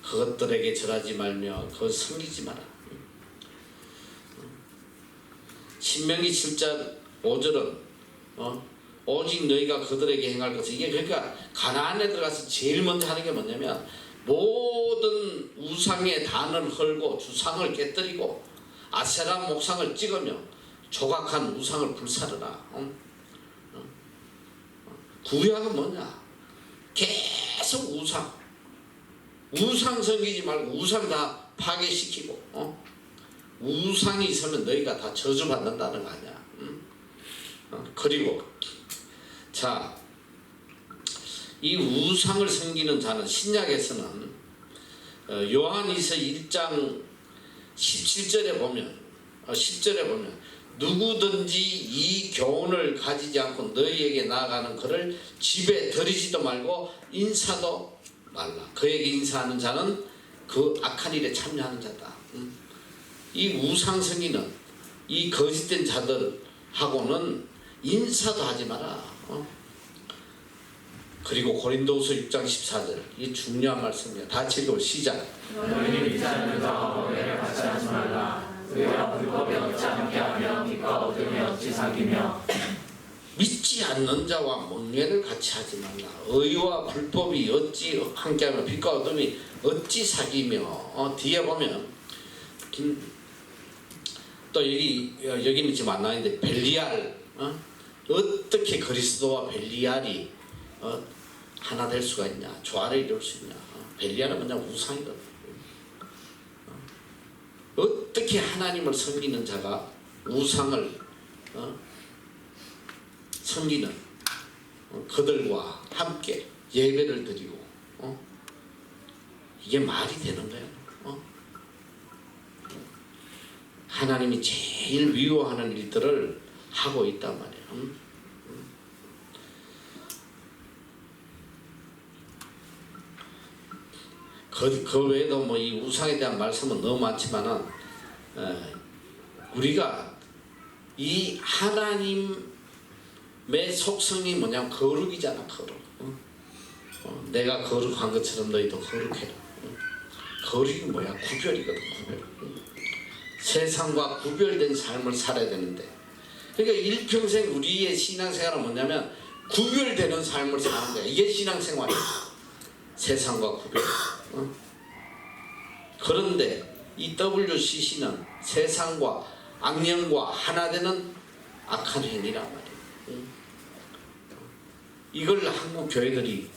[SPEAKER 1] 그것들에게 절하지 말며 그것 섬기지 마라. 신명기 7장 5절은 오직 너희가 그들에게 행할 것은 이게 그러니까 가나안에 들어가서 제일 먼저 하는 게 뭐냐면 모든 우상의 단을 헐고 주상을 깨뜨리고 아세라 목상을 찍으며 조각한 우상을 불사르라. 구약은 뭐냐? 계속 우상 섬기지 말고 우상 다 파괴시키고 우상이 있으면 너희가 다 저주받는다는 거 아니야. 그리고 자, 이 우상을 섬기는 자는 신약에서는 요한이서 1장 17절에 보면 누구든지 이 교훈을 가지지 않고 너희에게 나아가는 그를 집에 들이지도 말고 인사도 말라. 그에게 인사하는 자는 그 악한 일에 참여하는 자다. 이 우상 섬기는 이 거짓된 자들하고는 인사도 하지 마라. 그리고 고린도후서 6장 14절 이 중요한 말씀이야. 다 읽어 시작.
[SPEAKER 2] 너희는 믿지 않는 자와 어뢰를 같이 하지 말라. 의와 불법이 어찌 함께하며 빛과 어둠이 어찌 사귀며.
[SPEAKER 1] 믿지 않는 자와 멍해를 같이 하지 말라. 의와 불법이 어찌 함께하며 빛과 어둠이 어찌 사귀며. 뒤에 보면 또 여기는 지금 안 나왔는데 벨리알 어떻게 그리스도와 벨리알이 하나 될 수가 있냐, 조화를 이룰 수 있냐. 벨리알은 그냥 우상이거든. 어떻게 하나님을 섬기는 자가 우상을 섬기는 그들과 함께 예배를 드리고 이게 말이 되는 거야. 하나님이 제일 미워하는 일들을 하고 있단 말이야. 그 외에도 뭐 이 우상에 대한 말씀은 너무 많지만은 우리가 이 하나님의 속성이 뭐냐면 거룩이잖아. 거룩. 내가 거룩한 것처럼 너희도 거룩해라. 거룩이 뭐야? 구별이거든. 구별. 세상과 구별된 삶을 살아야 되는데, 그러니까 일평생 우리의 신앙생활은 뭐냐면 구별되는 삶을 사는 거야. 이게 신앙생활이야. 세상과 구별. 그런데 이 WCC는 세상과 악령과 하나 되는 악한 행위란 말이에요. 이걸 한국 교회들이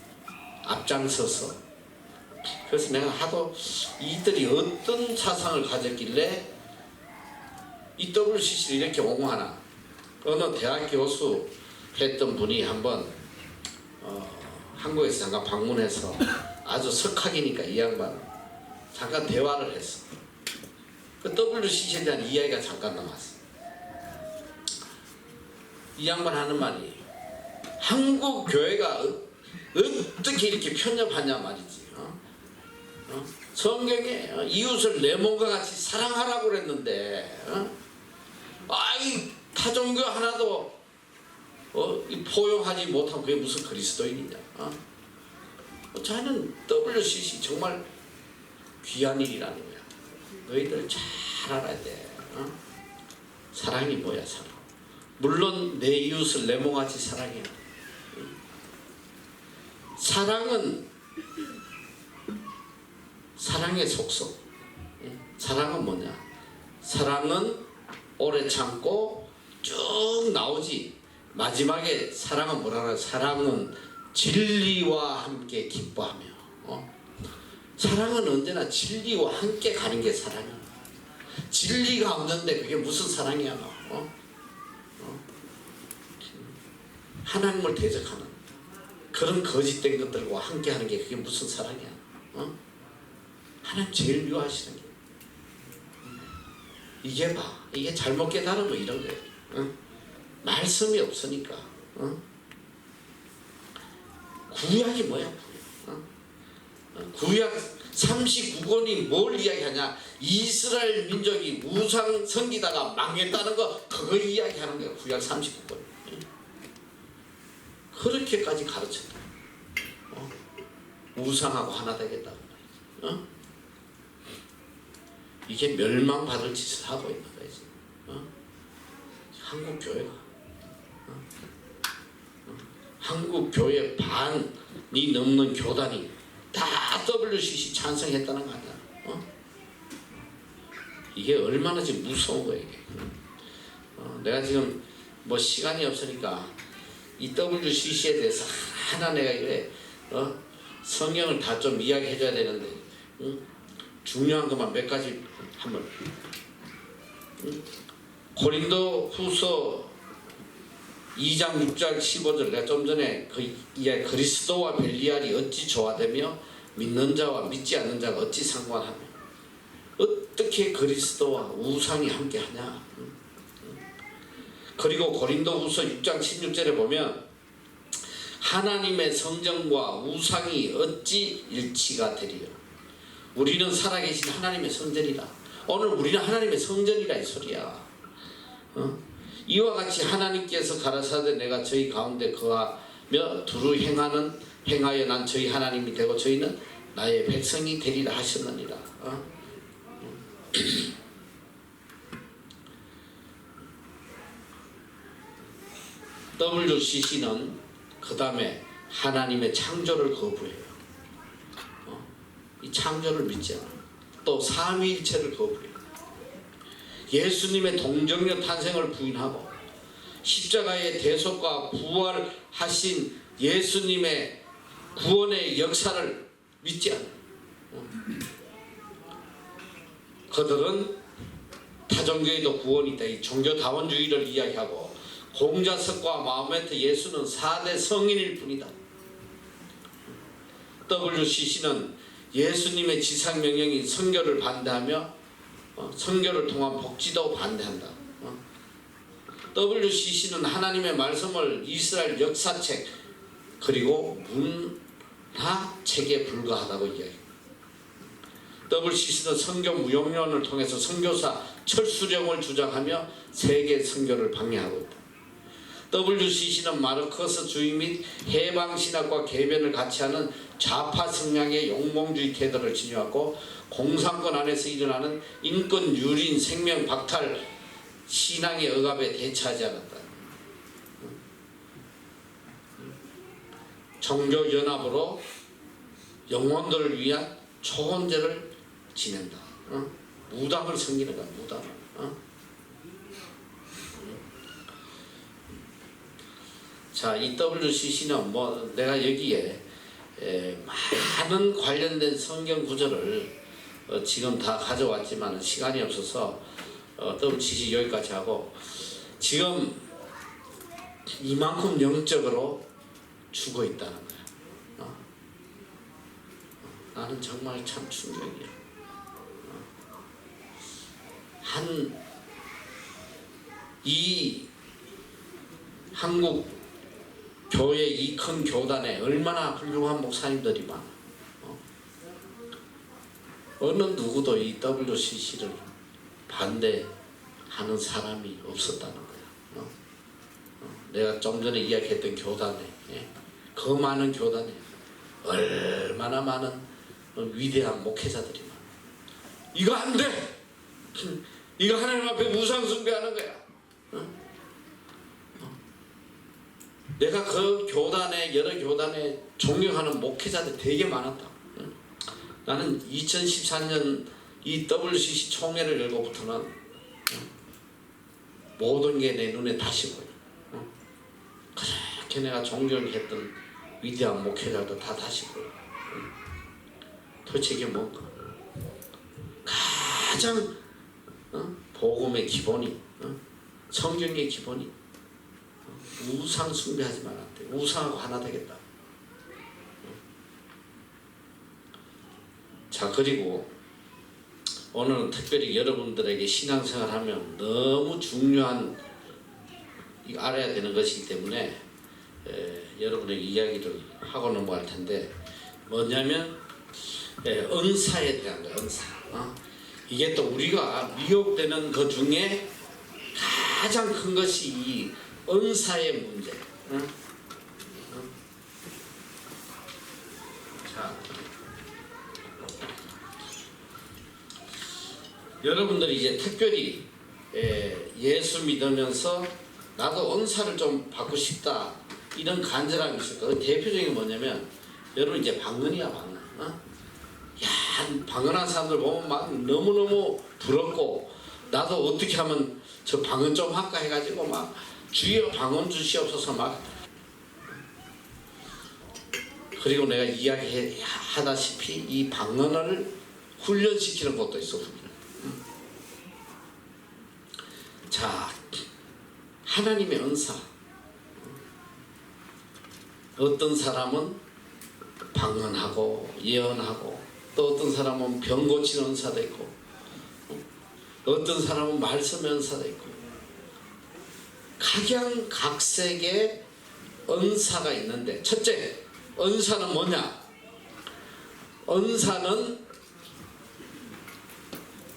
[SPEAKER 1] 앞장서서, 그래서 내가 하도 이들이 어떤 사상을 가졌길래 이 WCC를 이렇게 옹호하나. 어느 대학 교수 했던 분이 한번 한국에서 잠깐 방문해서 아주 석학이니까 이 양반 잠깐 대화를 했어. 그 WCC에 대한 이야기가 잠깐 나왔어. 이 양반 하는 말이 한국 교회가 어떻게 이렇게 편협하냐 말이지. 성경에 이웃을 내 몸과 같이 사랑하라고 그랬는데 아이 타종교 하나도 포용하지 못하면 그게 무슨 그리스도인이냐. 자는 WCC 정말 귀한 일이라는 거야. 너희들 잘 알아야 돼. 사랑이 뭐야? 사랑. 물론 내 이웃을 내 몸같이 사랑해. 사랑은 사랑의 속성. 사랑은 뭐냐? 사랑은 오래 참고 쭉 나오지. 마지막에 사랑은 뭐라나? 사랑은 진리와 함께 기뻐하며. 사랑은 언제나 진리와 함께 가는 게 사랑이야. 진리가 없는데 그게 무슨 사랑이야? 너? 하나님을 대적하는 그런 거짓된 것들과 함께 하는 게 그게 무슨 사랑이야? 하나님 제일 미워하시는 게 이게 봐. 이게 잘못 깨달으면 이런 거예요. 말씀이 없으니까. 구약이 뭐야? 구약 39권이 뭘 이야기하냐? 이스라엘 민족이 우상 섬기다가 망했다는 거, 그거 이야기하는 거야. 구약 39권. 그렇게까지 가르쳤다. 우상하고 하나 되겠다고 말이지. 이게 멸망받을 짓을 하고 있는 거지. 한국 교회가 한국 교회 반이 넘는 교단이 다 WCC 찬성했다는 거 아니야. 이게 얼마나 지금 무서운 거야 이게. 내가 지금 뭐 시간이 없으니까 이 WCC에 대해서 하나 내가 이래 성경을 다 좀 이야기해 줘야 되는데 중요한 것만 몇 가지 한번. 고린도 후서 2장 6장 15절 내가 좀 전에 그 이야기 그리스도와 벨리알이 어찌 조화되며 믿는 자와 믿지 않는 자가 어찌 상관하며. 어떻게 그리스도와 우상이 함께하냐. 그리고 고린도 후서 6장 16절에 보면 하나님의 성전과 우상이 어찌 일치가 되리요. 우리는 살아계신 하나님의 성전이다. 오늘 우리는 하나님의 성전이라 이 소리야. 이와 같이 하나님께서 가라사대 내가 저희 가운데 거하며 두루 행하는 행하여 난 저희 하나님이 되고 저희는 나의 백성이 되리라 하셨느니라. WCC는 그 다음에 하나님의 창조를 거부해요. 이 창조를 믿지 않아요. 또 삼위일체를 거부해요. 예수님의 동정녀 탄생을 부인하고 십자가의 대속과 부활하신 예수님의 구원의 역사를 믿지 않아요. 그들은 타종교에도 구원이 있다. 이 종교다원주의를 이야기하고 공자석과 마호메트 예수는 4대 성인일 뿐이다. WCC는 예수님의 지상명령인 선교를 반대하며 선교를 통한 복지도 반대한다. WCC는 하나님의 말씀을 이스라엘 역사책 그리고 문화책에 불과하다고 이야기합니다. WCC는 선교 무용론을 통해서 선교사 철수령을 주장하며 세계 선교를 방해하고 있다. WCC는 마르크스주의 및 해방신학과 개변을 같이 하는 좌파 성향의 용몽주의 태도를 지녀왔고 공산권 안에서 일어나는 인권 유린 생명 박탈 신앙의 억압에 대처하지 않았다. 종교연합으로 영혼들을 위한 초혼제를 지낸다. 무당을 섬기는 거야. 무당을. 자, 이 WCC는 뭐 내가 여기에 많은 관련된 성경 구절을 지금 다 가져왔지만 시간이 없어서 WCC 여기까지 하고 지금 이만큼 영적으로 죽어 있다는 거야. 나는 정말 참 충격이야. 이 한국 교회 이 큰 교단에 얼마나 훌륭한 목사님들이 많아. 어느 누구도 이 WCC를 반대하는 사람이 없었다는 거야. 내가 좀 전에 이야기했던 교단에 그 많은 교단에 얼마나 많은 위대한 목회자들이 많아. 이거 안 돼! 이거 하나님 앞에 우상 숭배하는 거야. 내가 그 교단에 여러 교단에 존경하는 목회자들 되게 많았다. 나는 2014년 이 WCC 총회를 열고부터는 모든 게 내 눈에 다시 보여. 그렇게 내가 존경했던 위대한 목회자도 다 다시 보여. 도대체 이게 뭔가? 가장 복음의 기본이 성경의 기본이 우상 숭배하지 말았대. 우상하고 하나 되겠다. 자, 그리고 오늘은 특별히 여러분들에게 신앙생활 하면 너무 중요한 알아야 되는 것이기 때문에 여러분에게 이야기를 하고 넘어갈 텐데 뭐냐면 은사에 대한 거야. 은사. 이게 또 우리가 미혹되는 것 중에 가장 큰 것이 이 은사의 문제. 자, 여러분들이 이제 특별히 예수 믿으면서 나도 은사를 좀 받고 싶다 이런 간절함이 있을 거예요. 대표적인 게 뭐냐면 여러분 이제 방언이야 방언. 야, 방언한 사람들 보면 막 너무너무 부럽고 나도 어떻게 하면 저 방언 좀 할까 해가지고 막 주여 방언 주시옵소서 막. 그리고 내가 이야기하다시피 이 방언을 훈련시키는 것도 있어. 자, 하나님의 은사. 어떤 사람은 방언하고 예언하고 또 어떤 사람은 병 고치는 은사도 있고 어떤 사람은 말씀 은사도 있고 각양각색의 은사가 있는데 첫째, 은사는 뭐냐? 은사는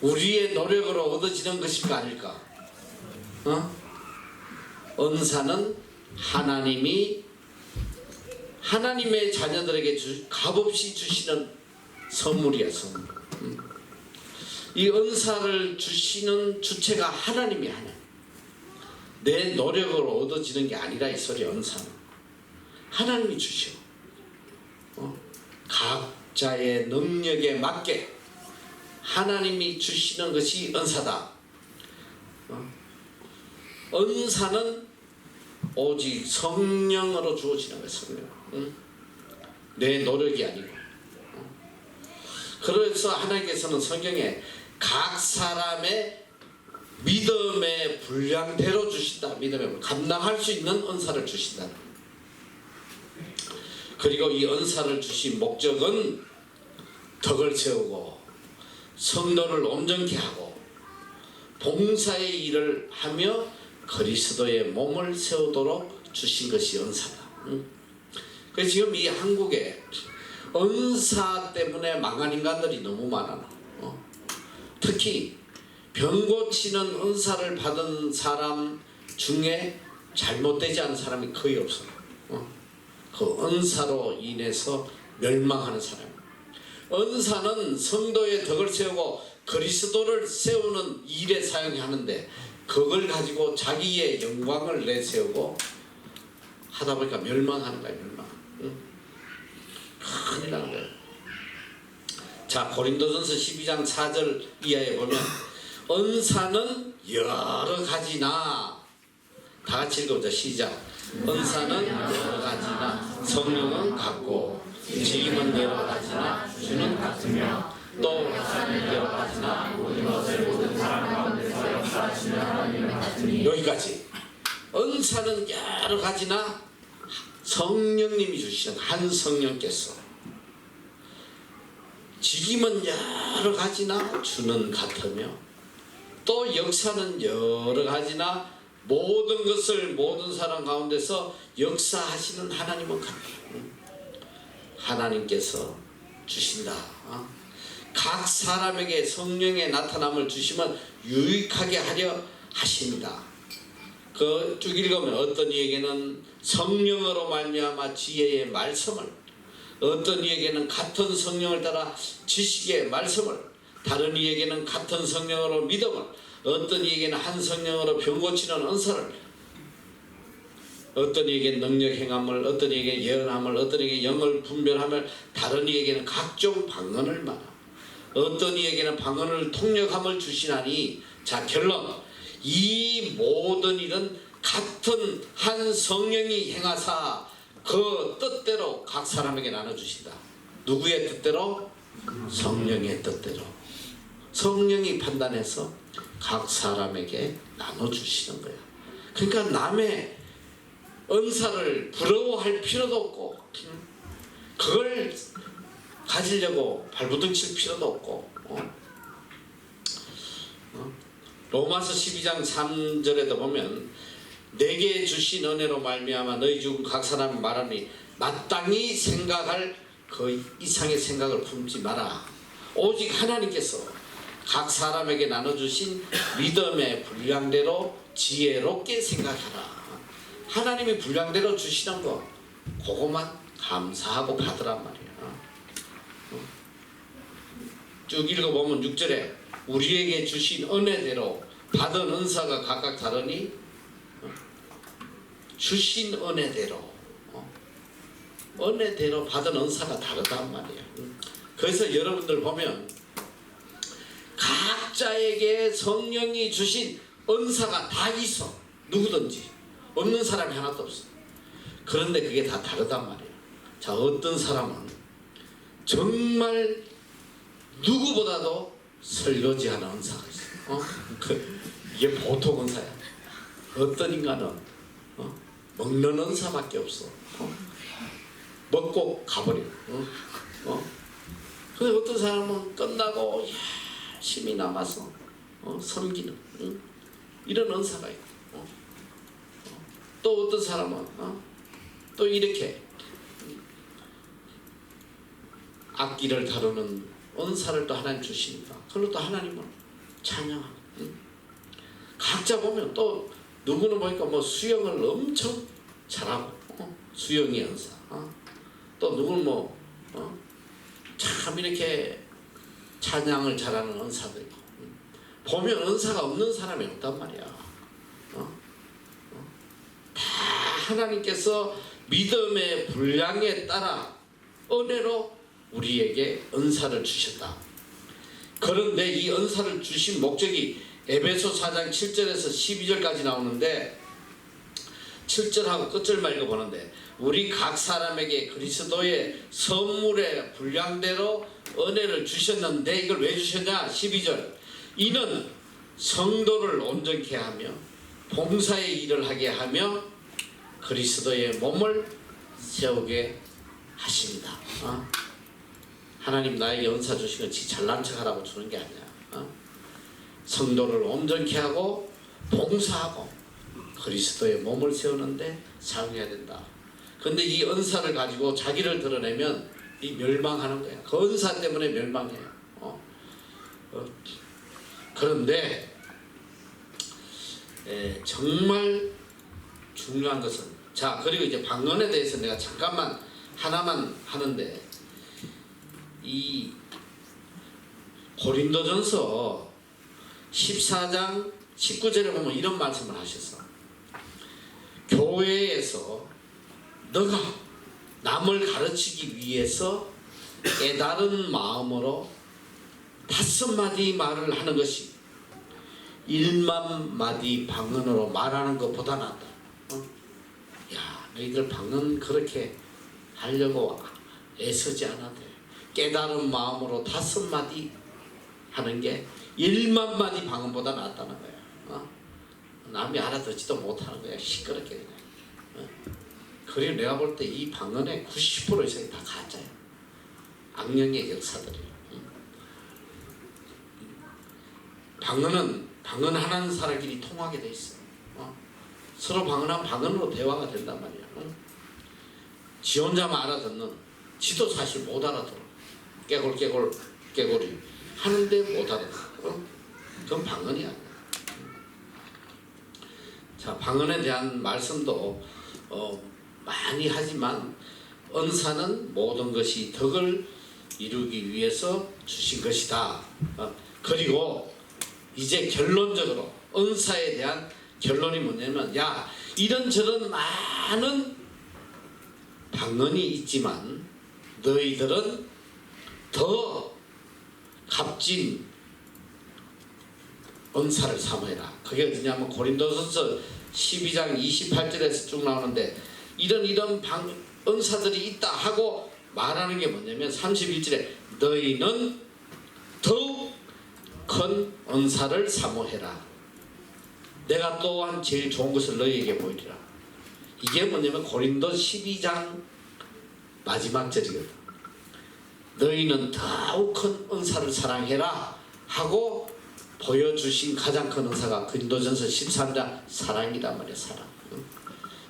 [SPEAKER 1] 우리의 노력으로 얻어지는 것일까 아닐까? 은사는 하나님이 하나님의 자녀들에게 값없이 주시는 선물이야, 선물. 이 은사를 주시는 주체가 하나님이 하나님. 내 노력으로 얻어지는 게 아니라 이 소리. 은사는 하나님이 주셔. 각자의 능력에 맞게 하나님이 주시는 것이 은사다. 은사는 오직 성령으로 주어지는 거야. 성령. 내 노력이 아니고. 그래서 하나님께서는 성경에 각 사람의 믿음의 분량대로 주신다. 믿음의 감당할 수 있는 은사를 주신다. 그리고 이 은사를 주신 목적은 덕을 세우고 성도를 온전케 하고 봉사의 일을 하며 그리스도의 몸을 세우도록 주신 것이 은사다. 그래서 지금 이 한국에 은사 때문에 망한 인간들이 너무 많아. 특히 병 고치는 은사를 받은 사람 중에 잘못되지 않은 사람이 거의 없어. 그 은사로 인해서 멸망하는 사람. 은사는 성도의 덕을 세우고 그리스도를 세우는 일에 사용하는데 그걸 가지고 자기의 영광을 내세우고 하다 보니까 멸망하는 거야. 멸망. 큰일 나는 거예요. 자, 고린도전서 12장 4절 이하에 보면 은사는 여러 가지나, 다 같이 읽어보자. 시작. 은사는 여러 가지나 성령은 같고 직임은 여러 가지나 주는 같으며 또 역사는 여러 가지나 모든 것을 모든 사람 가운데서 역사하시는 하나님은 같으니. 여기까지. 은사는 여러 가지나 성령님이 주시는 한 성령께서, 직임은 여러 가지나 주는 같으며 또 역사는 여러 가지나 모든 것을 모든 사람 가운데서 역사하시는 하나님은 같다. 하나님께서 주신다. 각 사람에게 성령의 나타남을 주시면 유익하게 하려 하십니다. 그 쭉 읽으면 어떤 이에게는 성령으로 말미암아 지혜의 말씀을, 어떤 이에게는 같은 성령을 따라 지식의 말씀을, 다른 이에게는 같은 성령으로 믿음을, 어떤 이에게는 한 성령으로 병 고치는 은사를, 어떤 이에게는 능력 행함을, 어떤 이에게 예언함을, 어떤 이에게 영을 분별함을, 다른 이에게는 각종 방언을 말하, 어떤 이에게는 방언을 통역함을 주시나니. 자, 결론. 이 모든 일은 같은 한 성령이 행하사 그 뜻대로 각 사람에게 나눠주신다. 누구의 뜻대로? 성령의 뜻대로. 성령이 판단해서 각 사람에게 나눠주시는 거야. 그러니까 남의 은사를 부러워할 필요도 없고 그걸 가지려고 발부둥 칠 필요도 없고. 로마서 12장 3절에도 보면 내게 주신 은혜로 말미암아 너희 중 각 사람 말하니 마땅히 생각할 그 이상의 생각을 품지 마라. 오직 하나님께서 각 사람에게 나눠주신 믿음의 분량대로 지혜롭게 생각하라. 하나님이 분량대로 주시는 거 그것만 감사하고 받으란 말이야. 쭉 읽어보면 6절에 우리에게 주신 은혜대로 받은 은사가 각각 다르니 주신 은혜대로 은혜대로 받은 은사가 다르단 말이야. 그래서 여러분들 보면 각자에게 성령이 주신 은사가 다 있어. 누구든지 없는 사람이 하나도 없어. 그런데 그게 다 다르단 말이야. 자, 어떤 사람은 정말 누구보다도 설거지하는 은사가 있어. 이게 보통 은사야. 어떤 인간은 먹는 은사밖에 없어. 먹고 가버려. 근데 어떤 사람은 끝나고 열심히 남아서 섬기는 이런 은사가 있고, 또 어떤 사람은 또 이렇게 악기를 다루는 은사를 또 하나님 주시니까 그걸로 또 하나님을 찬양하고. 각자 보면 또 누구는 보니까 뭐 수영을 엄청 잘하고 수영의 은사, 또 누구는 참 이렇게 찬양을 잘하는 은사도 있고, 보면 은사가 없는 사람이 없단 말이야. 다 하나님께서 믿음의 분량에 따라 은혜로 우리에게 은사를 주셨다. 그런데 이 은사를 주신 목적이 에베소 4장 7절에서 12절까지 나오는데, 7절하고 끝절만 읽어보는데, 우리 각 사람에게 그리스도의 선물의 분량대로 은혜를 주셨는데, 이걸 왜 주셨냐? 12절, 이는 성도를 온전케 하며 봉사의 일을 하게 하며 그리스도의 몸을 세우게 하십니다. 하나님 나에게 은사 주신 건 지 잘난 척하라고 주는 게 아니야. 성도를 온전케 하고 봉사하고 그리스도의 몸을 세우는데 사용해야 된다. 근데 이 은사를 가지고 자기를 드러내면 이 멸망하는 거야. 그 은사 때문에 멸망해요. 그런데 정말 중요한 것은, 자, 그리고 이제 방언에 대해서 내가 잠깐만 하나만 하는데, 이 고린도전서 14장 19절에 보면 이런 말씀을 하셨어. 교회에서 너가 남을 가르치기 위해서 깨달은 마음으로 5마디 말을 하는 것이 1만 마디 방언으로 말하는 것보다 낫다. 야, 너희들 방언 그렇게 하려고 애쓰지 않아도 돼. 깨달은 마음으로 5마디 하는 게 1만 마디 방언보다 낫다는 거야. 남이 알아듣지도 못하는 거야. 시끄럽게 그냥. 그리고 내가 볼 때 이 방언의 90% 이상이 다 가짜야. 악령의 역사들이야. 방언은 방언하는 사람끼리 통하게 돼 있어. 서로 방언하면 방언으로 대화가 된단 말이야. 지 혼자만 알아듣는, 지도 사실 못 알아들어. 깨골이 하는데 못 알아들어. 그건 방언이 아니야. 자, 방언에 대한 말씀도 많이 하지만, 은사는 모든 것이 덕을 이루기 위해서 주신 것이다. 그리고 이제 결론적으로 은사에 대한 결론이 뭐냐면, 야, 이런저런 많은 방언이 있지만 너희들은 더 값진 은사를 삼아라. 그게 어디냐면 고린도전서 12장 28절에서 쭉 나오는데, 이런 은사들이 있다 하고 말하는 게 뭐냐면 31절에 너희는 더욱 큰 은사를 사모해라. 내가 또한 제일 좋은 것을 너희에게 보이리라. 이게 뭐냐면 고린도 12장 마지막 절이거든. 너희는 더욱 큰 은사를 사랑해라 하고 보여주신 가장 큰 은사가 고린도전서 13장 사랑이란 말이야.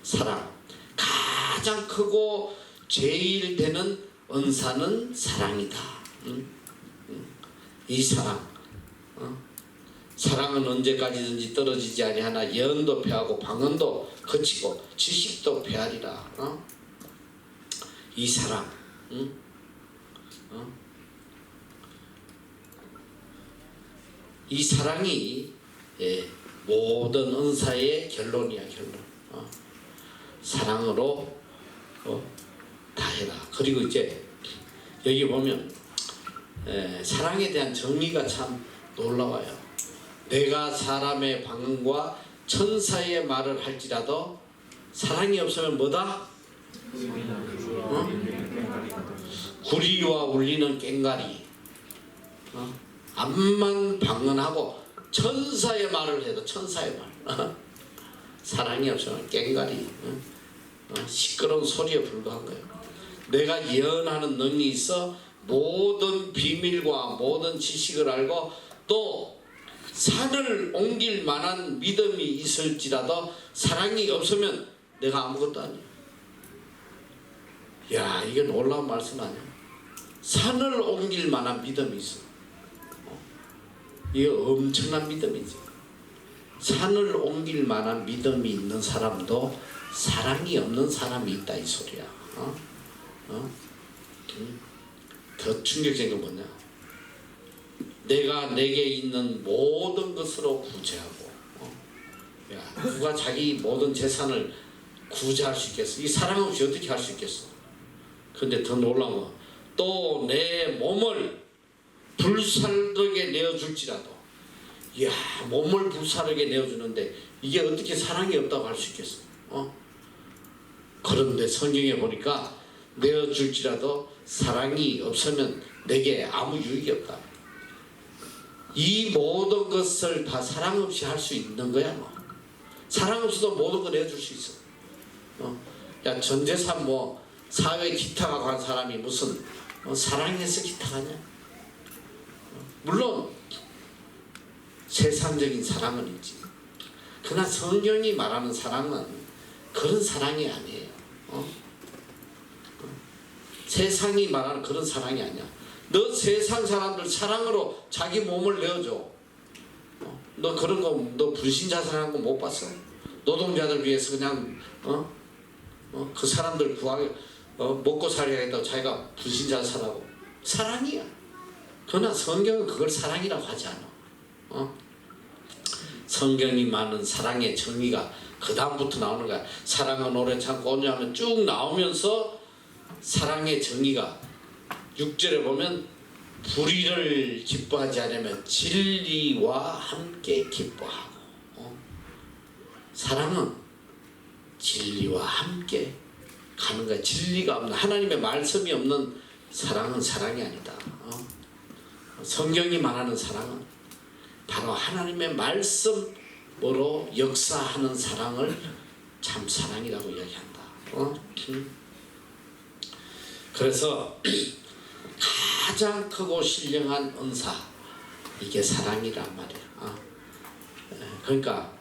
[SPEAKER 1] 사랑. 가장 크고 제일 되는 은사는 사랑이다. 이 사랑. 사랑은 언제까지든지 떨어지지 아니하나 예언도 패하고 방언도 거치고 지식도 패하리라. 이 사랑. 이 사랑이 모든 은사의 결론이야. 결론. 사랑으로 다 해라. 그리고 이제 여기 보면 사랑에 대한 정의가 참 놀라워요. 내가 사람의 방언과 천사의 말을 할지라도 사랑이 없으면 뭐다? 구리와 울리는 꽹과리. 암만 방언하고 천사의 말을 해도 천사의 말. 사랑이 없으면 꽹과리. 시끄러운 소리에 불과한 거예요. 내가 예언하는 능력이 있어 모든 비밀과 모든 지식을 알고 또 산을 옮길 만한 믿음이 있을지라도 사랑이 없으면 내가 아무것도 아니야. 야, 이게 놀라운 말씀 아니야? 산을 옮길 만한 믿음이 있어. 이게 엄청난 믿음이지. 산을 옮길 만한 믿음이 있는 사람도 사랑이 없는 사람이 있다, 이 소리야. 더 충격적인 건 뭐냐? 내가 내게 있는 모든 것으로 구제하고, 야, 누가 자기 모든 재산을 구제할 수 있겠어? 이 사랑 없이 어떻게 할 수 있겠어? 근데 더 놀라운 건 또 내 몸을 불사르게 내어줄지라도, 이야, 몸을 불사르게 내어주는데 이게 어떻게 사랑이 없다고 할 수 있겠어? 그런데 성경에 보니까 내어줄지라도 사랑이 없으면 내게 아무 유익이 없다. 이 모든 것을 다 사랑 없이 할 수 있는 거야. 뭐. 사랑 없이도 모든 걸 내어줄 수 있어. 야, 전 재산 뭐 사회 기타가 간 사람이 무슨 사랑해서 기타가냐? 물론 세상적인 사랑은 있지. 그러나 성경이 말하는 사랑은 그런 사랑이 아니에요. 세상이 말하는 그런 사랑이 아니야. 너 세상 사람들 사랑으로 자기 몸을 내어줘. 너 그런 거, 너 불신자살하는 거 못 봤어? 노동자들 위해서 그냥 그 사람들 구하게 먹고 살아야겠다고 자기가 불신자살하고. 사랑이야. 그러나 성경은 그걸 사랑이라고 하지 않아. 성경이 말하는 사랑의 정의가 그 다음부터 나오는 거야. 사랑은 오래 참고 온유하면 쭉 나오면서 사랑의 정의가 6절에 보면 불의를 기뻐하지 않으면 진리와 함께 기뻐하고, 사랑은 진리와 함께 가는 거야. 진리가 없는, 하나님의 말씀이 없는 사랑은 사랑이 아니다. 성경이 말하는 사랑은 바로 하나님의 말씀으로 역사하는 사랑을 참 사랑이라고 이야기한다. 그래서 가장 크고 신령한 은사, 이게 사랑이란 말이야. 그러니까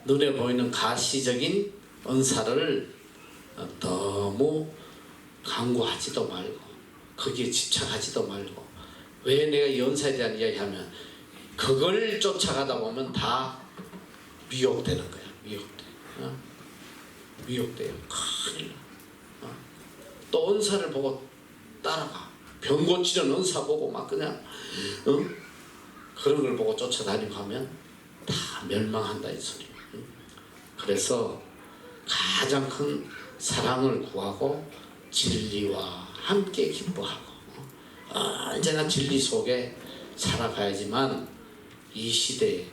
[SPEAKER 1] 눈에 보이는 가시적인 은사를 너무 강구하지도 말고 거기에 집착하지도 말고, 왜 내가 이 은사에 대한 이야기하면 그걸 쫓아가다 보면 다 미혹되는 거야. 미혹돼요. 큰일 나. 또 은사를 보고 따라가. 병 고치는 은사 보고 막 그냥 그런 걸 보고 쫓아다니고 하면 다 멸망한다 이 소리. 그래서 가장 큰 사랑을 구하고 진리와 함께 기뻐하고, 언제나 진리 속에 살아가야지만 이 시대에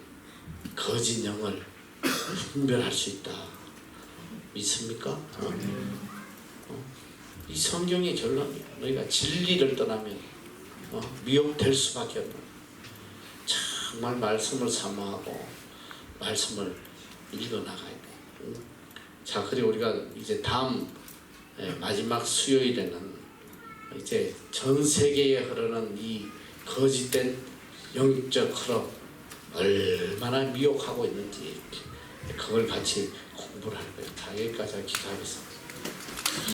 [SPEAKER 1] 거짓 영을 분별할 수 있다. 믿습니까? 이 성경의 결론이야. 너희가 진리를 떠나면 미혹될 수밖에 없는, 정말 말씀을 사모하고 말씀을 읽어나가야 돼. 자, 그리고 우리가 이제 다음 마지막 수요일에는 이제 전 세계에 흐르는 이 거짓된 영적 흐름, 얼마나 미혹하고 있는지 그걸 같이 공부를 할 거예요. 자, 여기까지 기도하겠습니다.